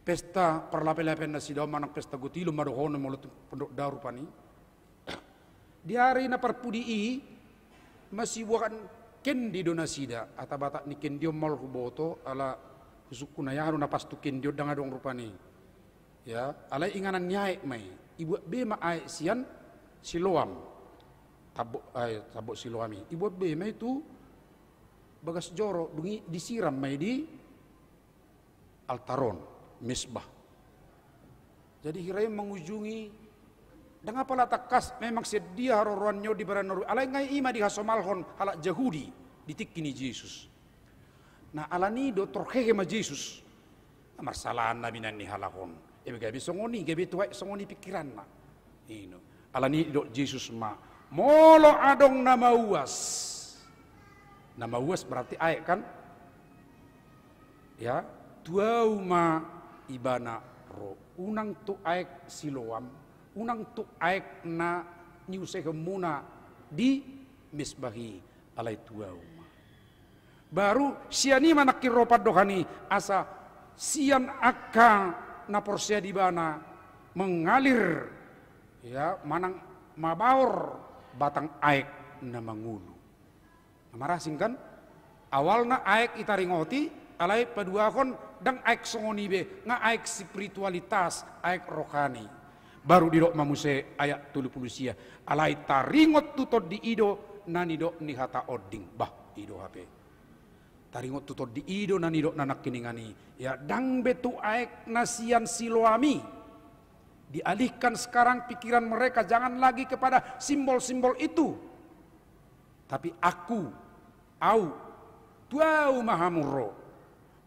pesta perlape-lapen na sidaw manang pesta gutilo madohon molo pondok daru pani di hari na parpudi i masih bukan kendi do nasida atabata ni kendio mal huboto ala husuku na yaro na pastu kendio danga dong rupani ya alai inganan nyai mai ibu be ma ai sian siloam tabok siloami ibu be mai itu bagas joro dungi disiram mai di altaron misbah jadi hirai mengunjungi dengan pala takas memang sedia harorannya di baranoru alai ngai ima di hasomalhon halak Yahudi ditikini Yesus nah alani do torhehe ma Jesus marsalahan nabi nan ni halakon ebe gabi songoni gabi tuai songoni pikiran na ino alani do Jesus ma molo adong nama uas berarti aek kan ya tuau ma ibana ro unang tu aek siloam unang tu aek na niusehemuna di misbahi alai tuau baru siani manakir ropat dohani asa sian akka na porsia di bana mengalir ya manang mabaur batang aek na mangulu marasing kan awalna aek itaringoti alai paduakon dang aek songoni be nga aek spiritualitas aek rohani baru didok mamuse ayat 30 alai taringot tutod di ido nanido ni hata oding bah ido hape taringot tutod di ido nanido nanak kiningani ya dang betu aek nasian siloami dialihkan sekarang pikiran mereka jangan lagi kepada simbol-simbol itu tapi aku au tuau mahamuro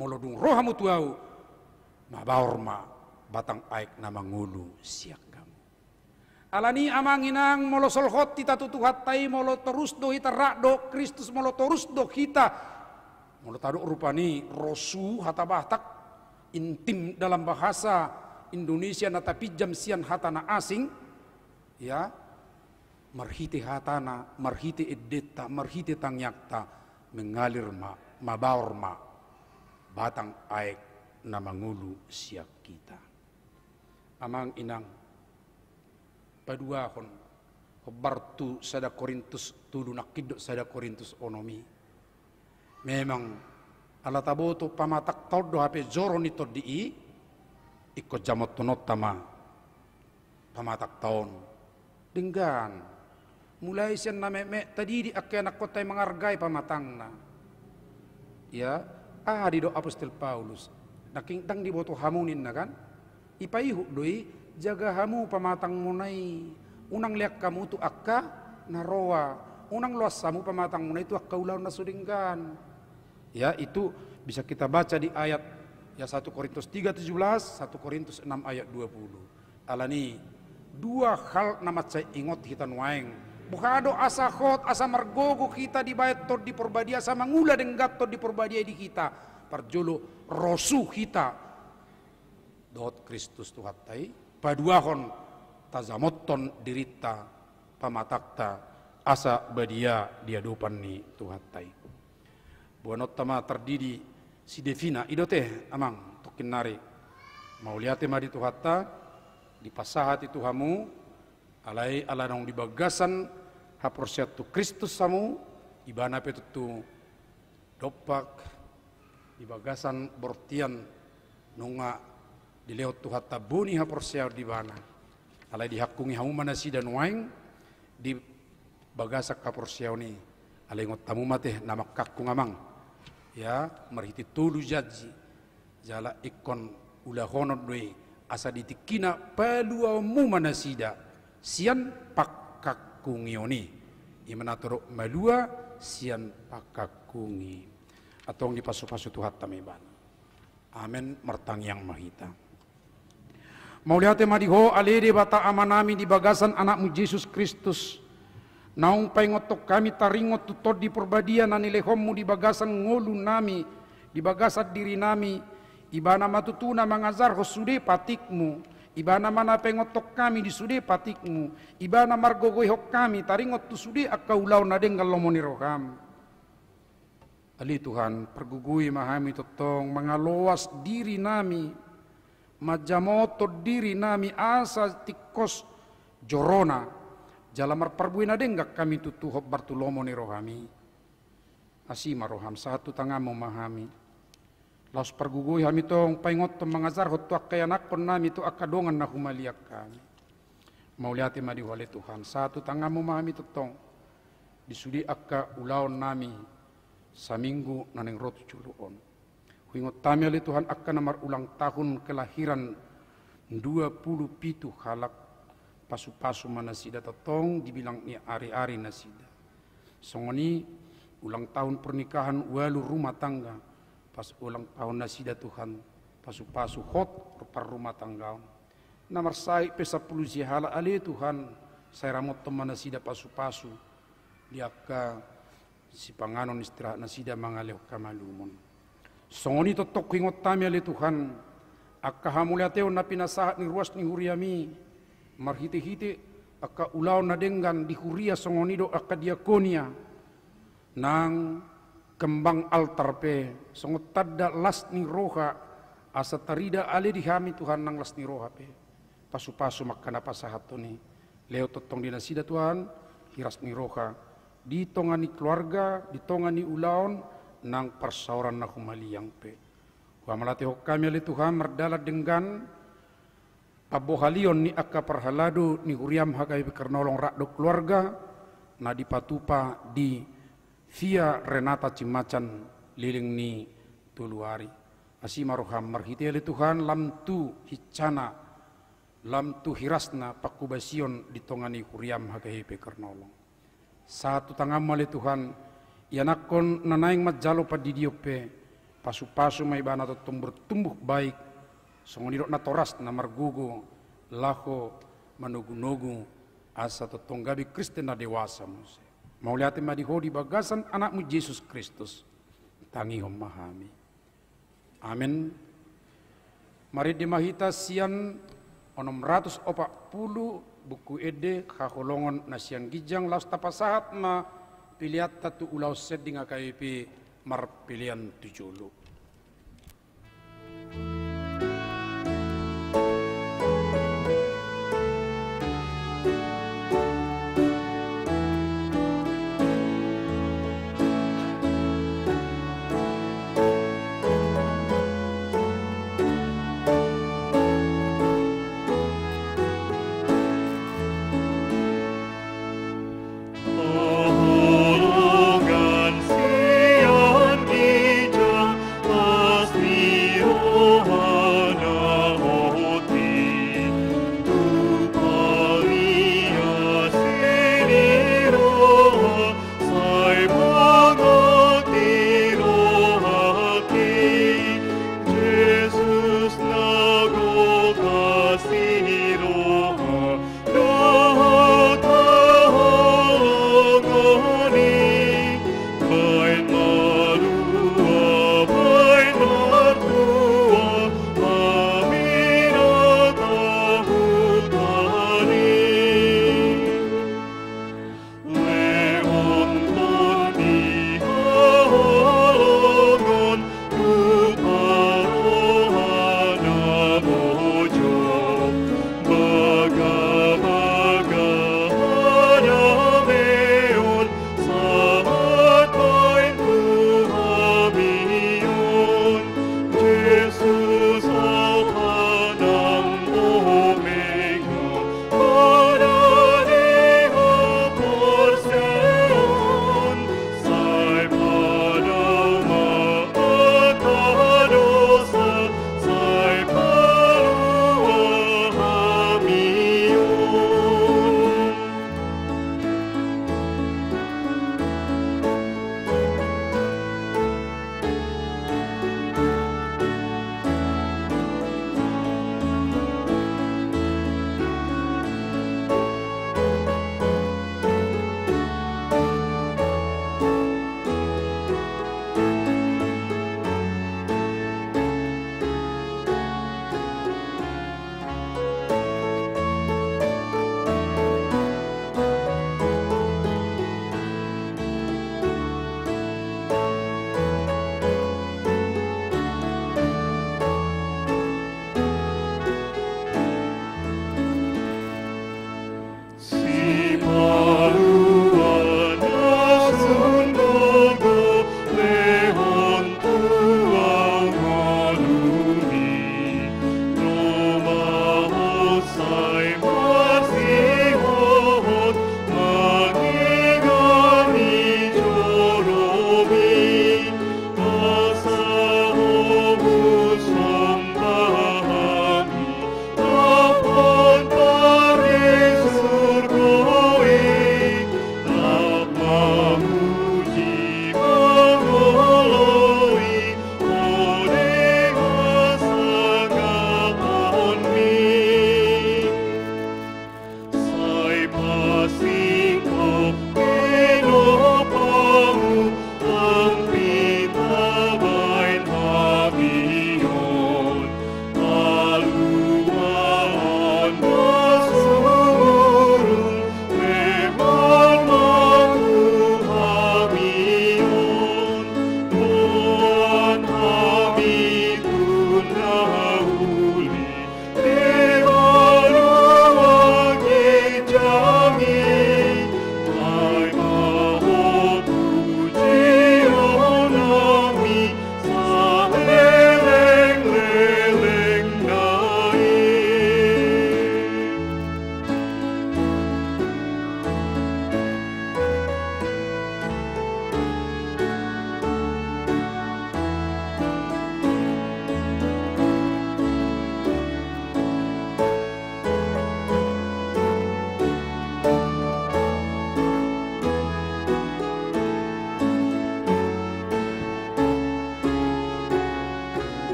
molodung rohamu tuau mabaorma batang aek nama ngulu siak kamu alani amanginang molo solhot kita tutuhat tai molo terus do hita rakdo Kristus molo terus do kita molo taduk rupani rosu hata batak intim dalam bahasa Indonesia nata pijam sian hatana asing ya marhite hatana marhite edeta marhite tangyakta mengalir mabaorma batang aek nama ngulu siak kita amang inang paduahon bartu sada Korintus tulu nakidok sada Korintus onomi memang ala taboto pamatak todo hape joro nito dii ikut jamot tunot tama pamatak taon denggan mulai sian na meme tadi di anak kota menghargai pamatangna ya di do apostol Paulus naking dang di boto hamunin na kan ipaihu doi jaga hamu pamatang munai unang liak kamu tu akka naroa unang luas samu pamatang munai tu akka ulau nasudinggan ya itu bisa kita baca di ayat ya 1 Korintus 3:17 1 Korintus 6 ayat 20 alani dua hal nama cai ingot hitan waeng buhado asa khot asa margogo kita di bayat tod di perbadia sama ngula denggat tod di perbadia di kita parjolo rosu kita dot Kristus tuhatai paduahon tazamotton dirita pamatakta asa badia dia dupan ni tuhatai buanot tama terdidi si devina idote amang tokin nari mau liate madi tuhata di pasahat itu hamu alai ala nong di bagasan haporsiat tu Kristus samu ibana petutu dopak di bagasan bortian nunga di leot tu hatta buni haporsiat di bana alai di hakungi hamu manasi dan waing di bagasak haporsiat ni alai ngot tamu mate nama kakung amang ya marhiti tulu jaji jala ikon ulah honor doi asa ditikina paluamu manasida sian pakakungioni imanatoro malua sian pakakungi atong di pasu-pasu tuhat tamiban amen martang yang mahita mau lihat madiho alede bata amanami di bagasan anakmu Yesus Kristus naung paingotok kami taringot tutod di perbadian anilehommu di bagasan ngolu nami di bagasan diri nami ibana matutuna mangazar hosude patikmu ibana mana pengotok kami di sude patikmu ibana margogoy hok kami taringot tu sude akaulau nadeng galomoni roham ali Tuhan pergugui mahami totong mangaloas diri nami majamoto diri nami asa tikos jorona jalamar perbuin nadeng gak kami tutu hok bartulomoni rohami asima roham satu tangamu mahami laus pergugui hami tong paingot tong mangazar hot tuak kaya nakon nami tu akadongan na humaliak kami mau lihat madi wale Tuhan satu tangamu mahami totong disudi akka ulaon nami saminggu naneng rotu culuon huingot tami ale Tuhan akka namar ulang tahun kelahiran 27 halak pasu-pasu manasida totong dibilang ni ari-ari nasida songoni ulang tahun pernikahan walu rumah tangga pas ulang tahun nasida Tuhan pasu-pasu hot per rumah tangga namar sai pesa pulusi hala ale Tuhan saya ramot teman nasida pasu-pasu diaka si panganon istirahat nasida mangaleo kamalumon songoni totok hingot tami ale Tuhan akka hamulateo na pinasahat ni ruas ni huriami marhite-hite akka ulaw na denggan di huria songonido akka diakonia nang kembang altar pe songot tadda las ni roha asa tarida ale dihami Tuhan nang las ni roha pe pasu-pasu makana pasahato ni leo totong dinasida Tuhan hiras ni roha ditongani keluarga ditongani ulaon nang persauran na humaliang pe huamalate hok kami ale Tuhan merdala denggan abohalion ni akka perhalado ni huriam hagai karnolong rakdo keluarga na dipatupa di via Renata Cimacan liling ni tuluari. Asimaroham marhiteli Tuhan lam tu hicana lam tu hirasna pakubasion ditongani huriam hagahepe karnolong. Satu tangam mali Tuhan yanakon nanaing majalo padidiope pasu-pasu may bana tumbuh baik songonidok na toras na margugo laho manugu-nugu asa tonggabi Kristen na dewasa muse. Mauliati madihodi bagasan anakmu Yesus Kristus tangihom mahami. Amin. Mari dimahita sian 640 buku ede kaholongon nasian gijang laus tapasahat na pilihat tatu ulau seding KIP marpilian 70.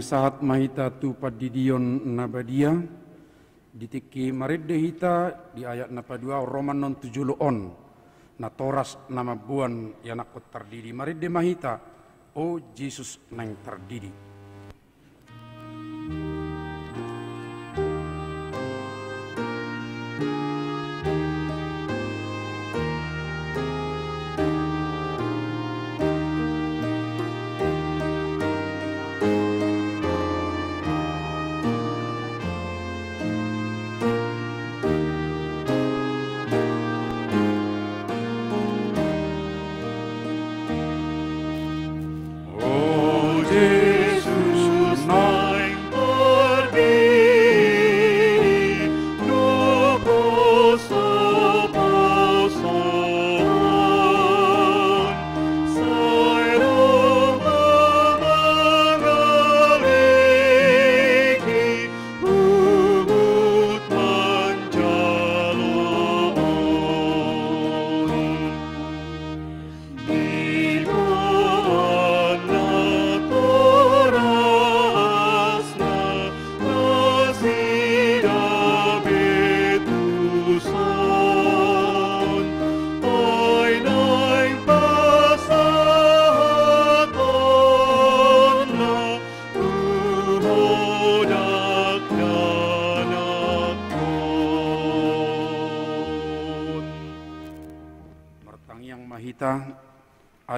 sahat mahita tu padidion nabadia ditiki maridde hita di ayat napa 2 Roman non 7 na toras nama buan yang aku terdiri maridde mahita o Jesus nang terdiri.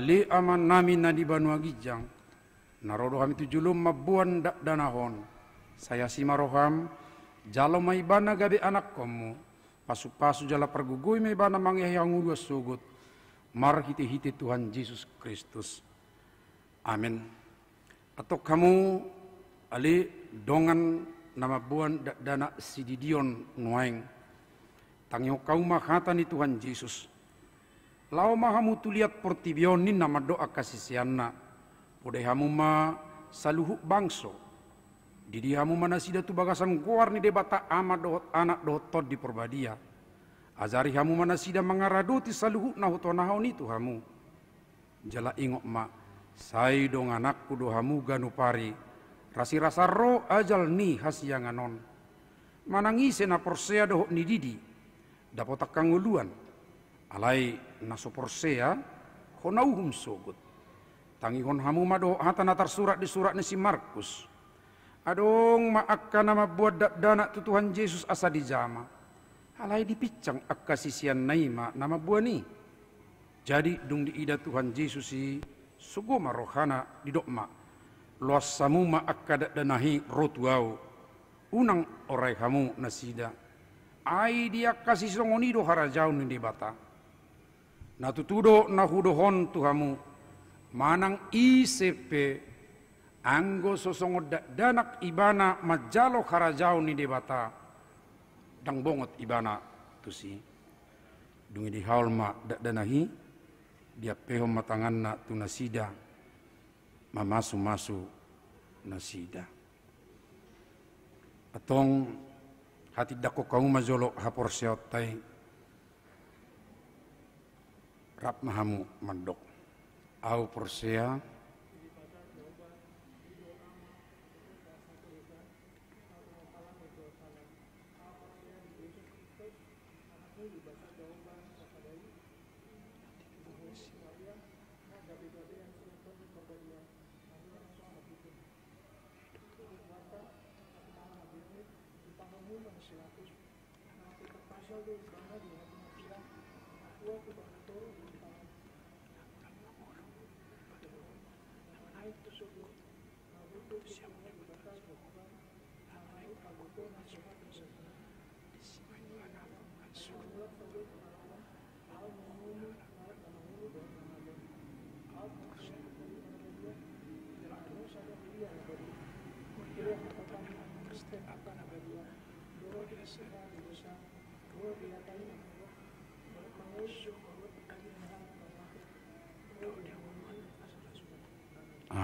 Ali aman nami na di Banua Gijang, narodo kami tujulum mabuan danahon. Saya si maroham, jalo may bana gabi anak komu, pasu-pasu jala pergugui may bana mangyayang udwa sugut, marhiti-hiti Tuhan Yesus Kristus. Amin. Atau kamu ali dongan nama buan dana sididion nuaing, tangyo kau mahata ni Tuhan Yesus. Lau mahamu tu lihat portibionin nama doa kasisianna. Podai hamu ma saluhu bangso. Didi hamu mana sida tu bagasan guar ni debata ama dohot anak dohot tod di perbadia. Azari hamu mana sida mengaradoti saluhu nahutonahau ni tu hamu. Jala ingok ma. Sai dong anakku do hamu ganupari. Rasi rasa ro ajal ni hasianganon. Manangise na porsea dohot ni didi. Dapotak kanguluan. Alai nasoporsea honauhum sogut. Tangi hon hamu mado hata natar surat di surat ni si Markus. Adong maakka nama buat dana tu Tuhan Yesus asa di jama. Alai dipicang akka sisian naima nama buah ni. Jadi dung di ida Tuhan Yesus si sugoma rohana di dokma. Luas samu maakka danahi rotuau. Unang orai hamu nasida. Ai dia kasih songonido harajau ni debata. Natutudo nahudohon tuhamu manang ICP anggo sosongo danak ibana majalo harajau ni debata dang bongot ibana tusi dungi di haulma danahi dia pehom matanganna tu nasida mamasu-masu nasida atong hati dako kau majolo hapor seotai rap mahamu mandok au porsea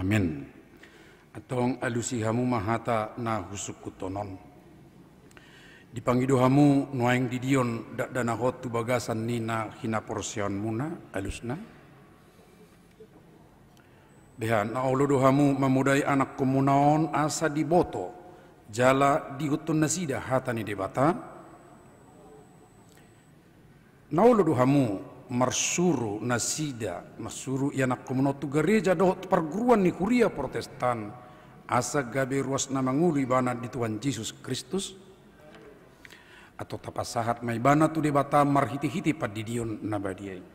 Amin. Atong alusihamu mahata na husukutonon. Dipanggido hamu nuaing didion dak danahot tu bagasan nina hina porsion muna alusna. Behan na olodohamu memudai anak komunaon asa diboto jala dihutun nasida hatani debata. Na olodohamu marsuru nasida masuru anak komuno tu gereja dohot perguruan ni kuria Protestan asa gabe ruas na mangulu ibana di Tuhan Yesus Kristus atau tapasahat maibana tu debata marhiti-hiti padidion nabadiai.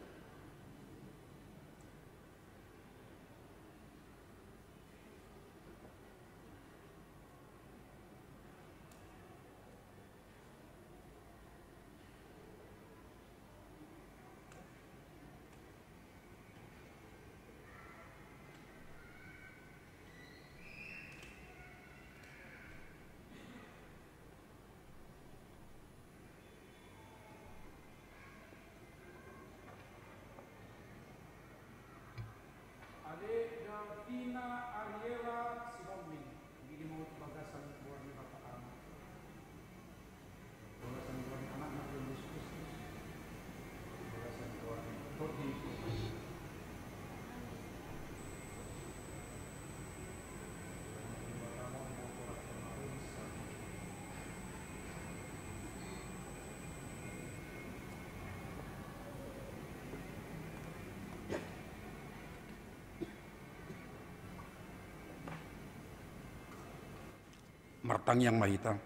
Martang yang mahita.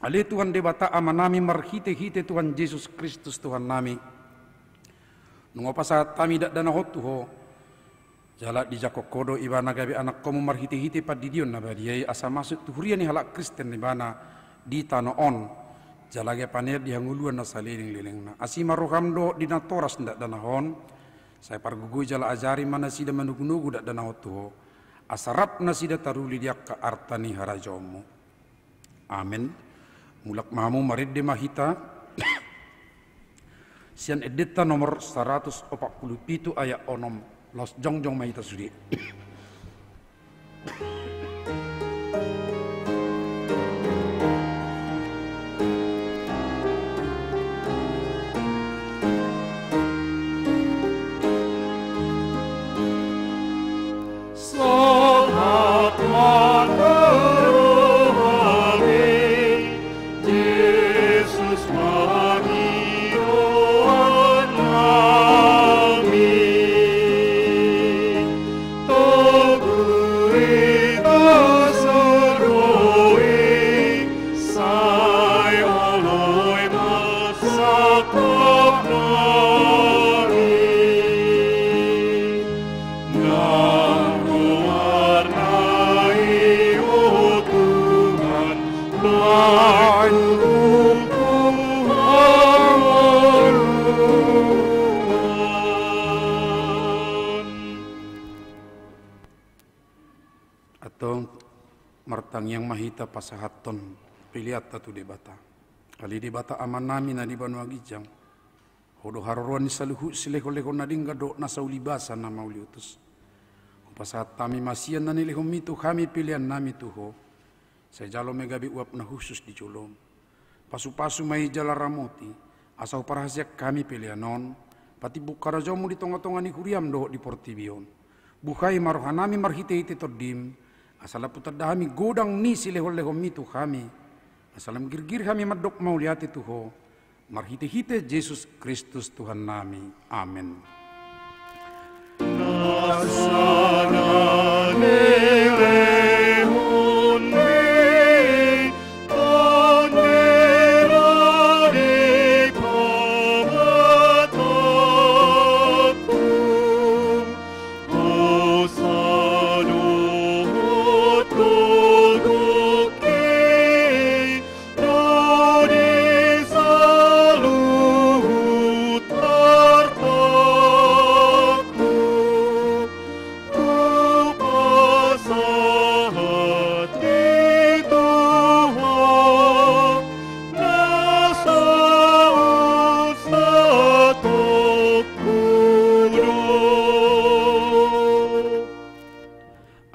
Ali Tuhan debata amanami marhite-hite Tuhan Yesus Kristus Tuhan nami. Nungopa saat kami dak dana hotu ho. Jala di jakokodo ibana gabi anak komu marhite-hite padidion nabadiai asa masuk tuhurian ni halak Kristen ibana di tanah on. Jala ge paner di hanguluan na saliling-liling na. Asima rohamdo di natoras ndak dana hon. Saya pargugu jala ajari mana sida manugu-nugu dak dana hotu ho. Asarap na sida taruli dia ke artani harajomu. Amin. Mulak mamu marid de mahita. Sian edita nomor 147 ayat onom. Los jongjong mahita sudi. Martang yang mahita pasahaton pilihat tatu debata. Kali debata aman nami na di Banua Gijang. Hodo haruan saluhu sileko-leko nadingga do nasaulibasa na mauliutus. Pasahat kami masian na nilihom itu kami pilihan nami tuho. Saya jalo megabi uap na khusus di culom. Pasu-pasu mai jala ramoti. Asau parahasiak kami pilihan non. Pati bukarajomu di tonga-tonga ni kuriam do di Portibion. Bukai marohanami marhite-hite todim. Asal putadahami godang ni silehol-lehom itu kami. Asalam girgir kami madok mau lihat itu ho. Marhite-hite Yesus Kristus Tuhan nami. Amin.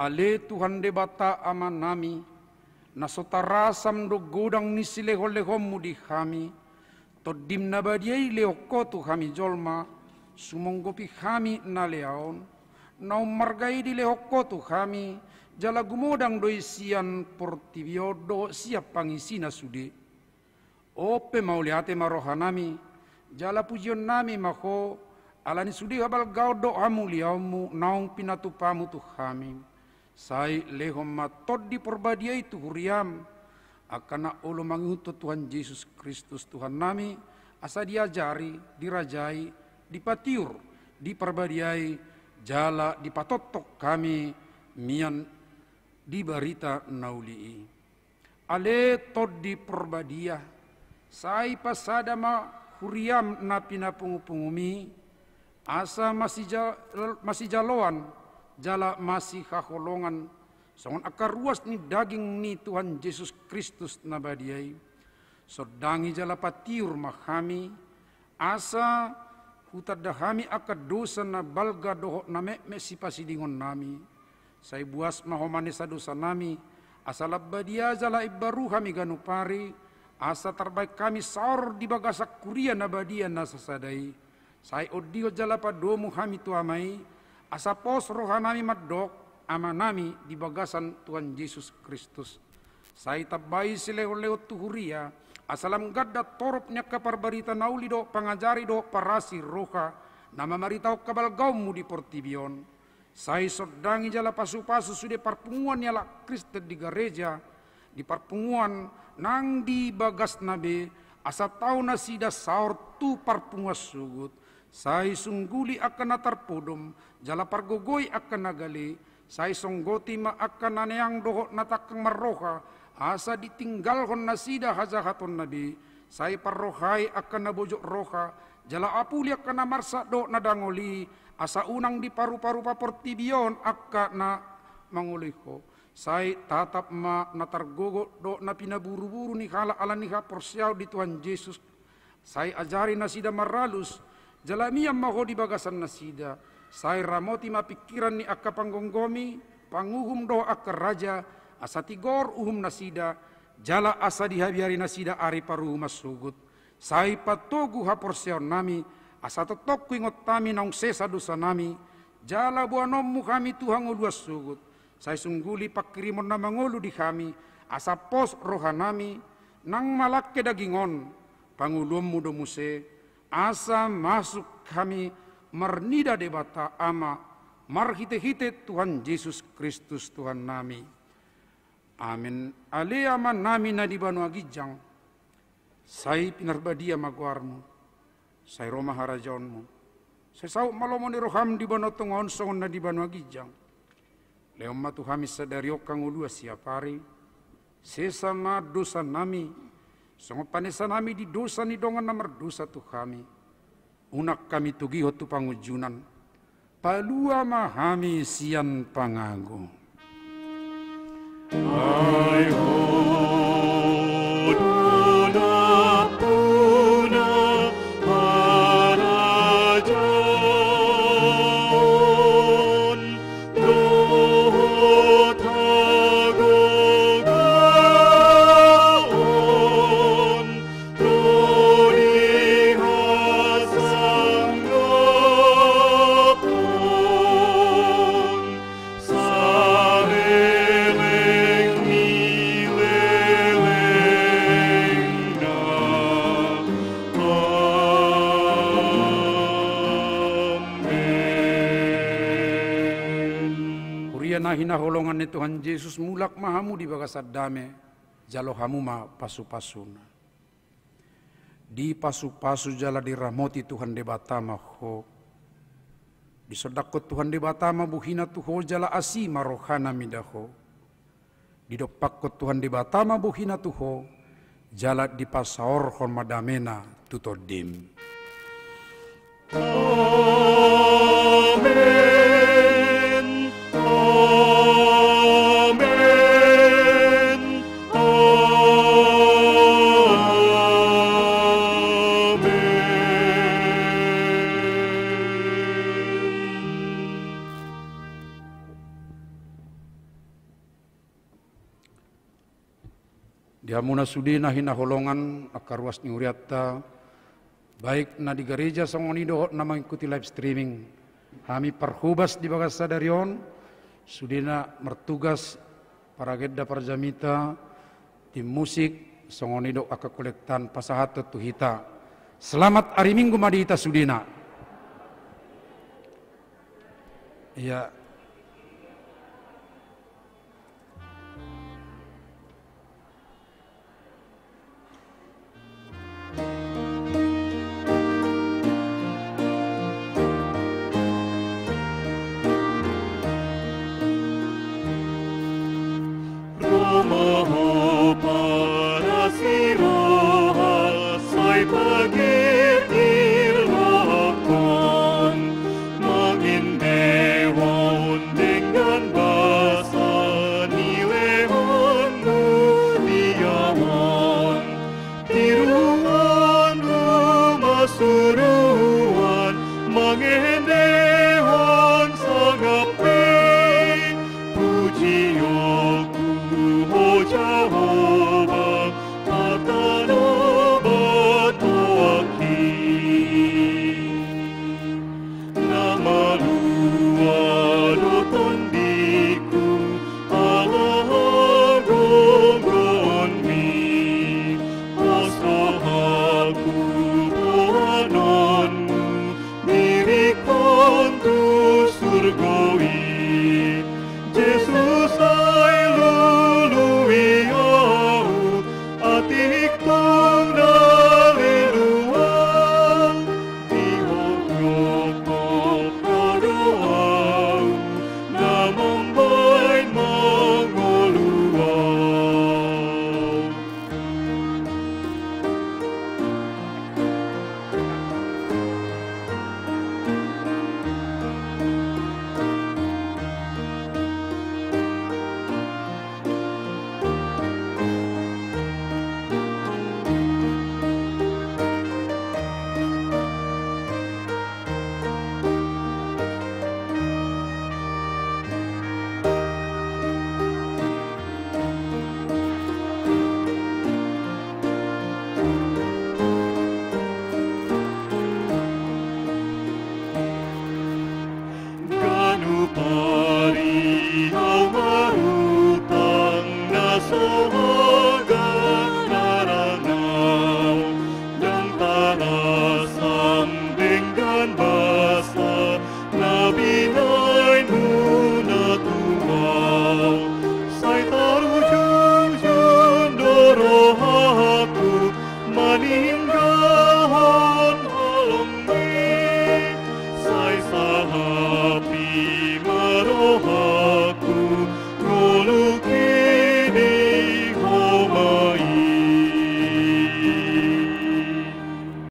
Ale Tuhan debata aman nami, nasotarasam do godang ni silehol-lehom mudi kami, todim nabadiai leokotu kami jolma, sumonggopi kami na leaon, nau margai di lehokko tu kami, jala gumodang doi sian portiviodo siap pangisina sude. Ope mau liate marohanami, jala pujion nami mako, alani sude habal gaudo amu liaumu, naung pinatupamu tu kami. Sai lehom matod di perbadiai tu huriam, akana ulo mangutu Tuhan Yesus Kristus Tuhan nami, asa diajari, dirajai, dipatiur, diperbadiai, jala dipatotok kami, mian di barita naulii. Ale tod di perbadia, sai pasada ma huriam na pinapungupungumi, asa masih jaloan, jala masih kaholongan, songon akar ruas ni daging ni Tuhan Yesus Kristus nabadiai. Sodangi jala patiur mahami, asa hutadahami akad dosa na balga dohok na me sipasidingon nami. Say buas mahomane sa dosa nami, asa labbadia jala ibaru kami ganupari, asa terbaik kami saur di bagasak kuria nabadia na sasadai. Say odio jala padomu kami tuamai, asa pos rohanami madok, ama nami di bagasan Tuhan Yesus Kristus. Say tabai sileo-leo tuhuria, asalam gadda torupnya kaparbarita nauli do pangajari do parasi roka nama maritau kabal gaummu di portibion. Sai sodangi jala pasu-pasu sude parpunguan yala Kristen di gereja di parpunguan nang di bagas nabe asa tau nasida saur tu parpunguas sugut. Sai sungguli akan natarpodom jala pargogoi akan nagali. Sai songgoti ma akan naneang dohok natakang marroka asa ditinggalkan nasida hazahaton nabi. Sai parrohai akan nabojok roha jala apuli akan namarsa do nadangoli asa unang di paru-paru paportibion akka na manguliho. Sai tatap ma natargogo do na pinaburu-buru ni hala ala ni porsiaw di Tuhan Yesus. Sai ajari nasida maralus jala miyam maho di bagasan nasida. Sai ramoti ma pikiran ni akka panggonggomi panguhum do akka raja asa tigor uhum nasida jala asa dihabiari nasida ari paru masugut. Sai patogu haporsiaw nami asa totok kuingot tami naung sesa dosa nami jala buanommu kami Tuhan uluas sugut. Sai sungguli pakirimon na mangulu di kami asa pos rohanami nang malakke dagingon pangulummu do muse asa masuk kami marnida debata ama marhite-hite Tuhan Yesus Kristus Tuhan nami. Amin. Ale aman nami na di banu agijang. Sai pinarbadia maguarmu. Sai Roma harajonmu. Sai sauk malomo ni roham di banu tongon songon na di banu agijang. Leom matu kami sadariok kang ulua siapari. Sesama dosa nami. Songo panesa nami di dosa ni dongan namar dosa tu kami. Unak kami tugiho tu pangujunan. Palua mahami sian pangago. I hinaholongan ni Tuhan Yesus mulak mahamu di bagasad dame jalo hamu ma pasu-pasuna. Di pasu-pasu jala diramoti Tuhan de batama ho. Di sodakot Tuhan de batama buhina tuho jala asima rohana midaho. Di dopakot Tuhan de batama buhina tuho jala di pasaor hon madamena tutodim. Amen. Diamuna sudina hinaholongan akaruas ni uriatta baik na di gereja songoni dohot na mengikuti live streaming Kami perhubas di bagas sadarion, sudina mertugas para gedda parjamita, tim musik, songonido aka kolektan pasahat tuhita. Selamat hari Minggu madita sudina. Ya,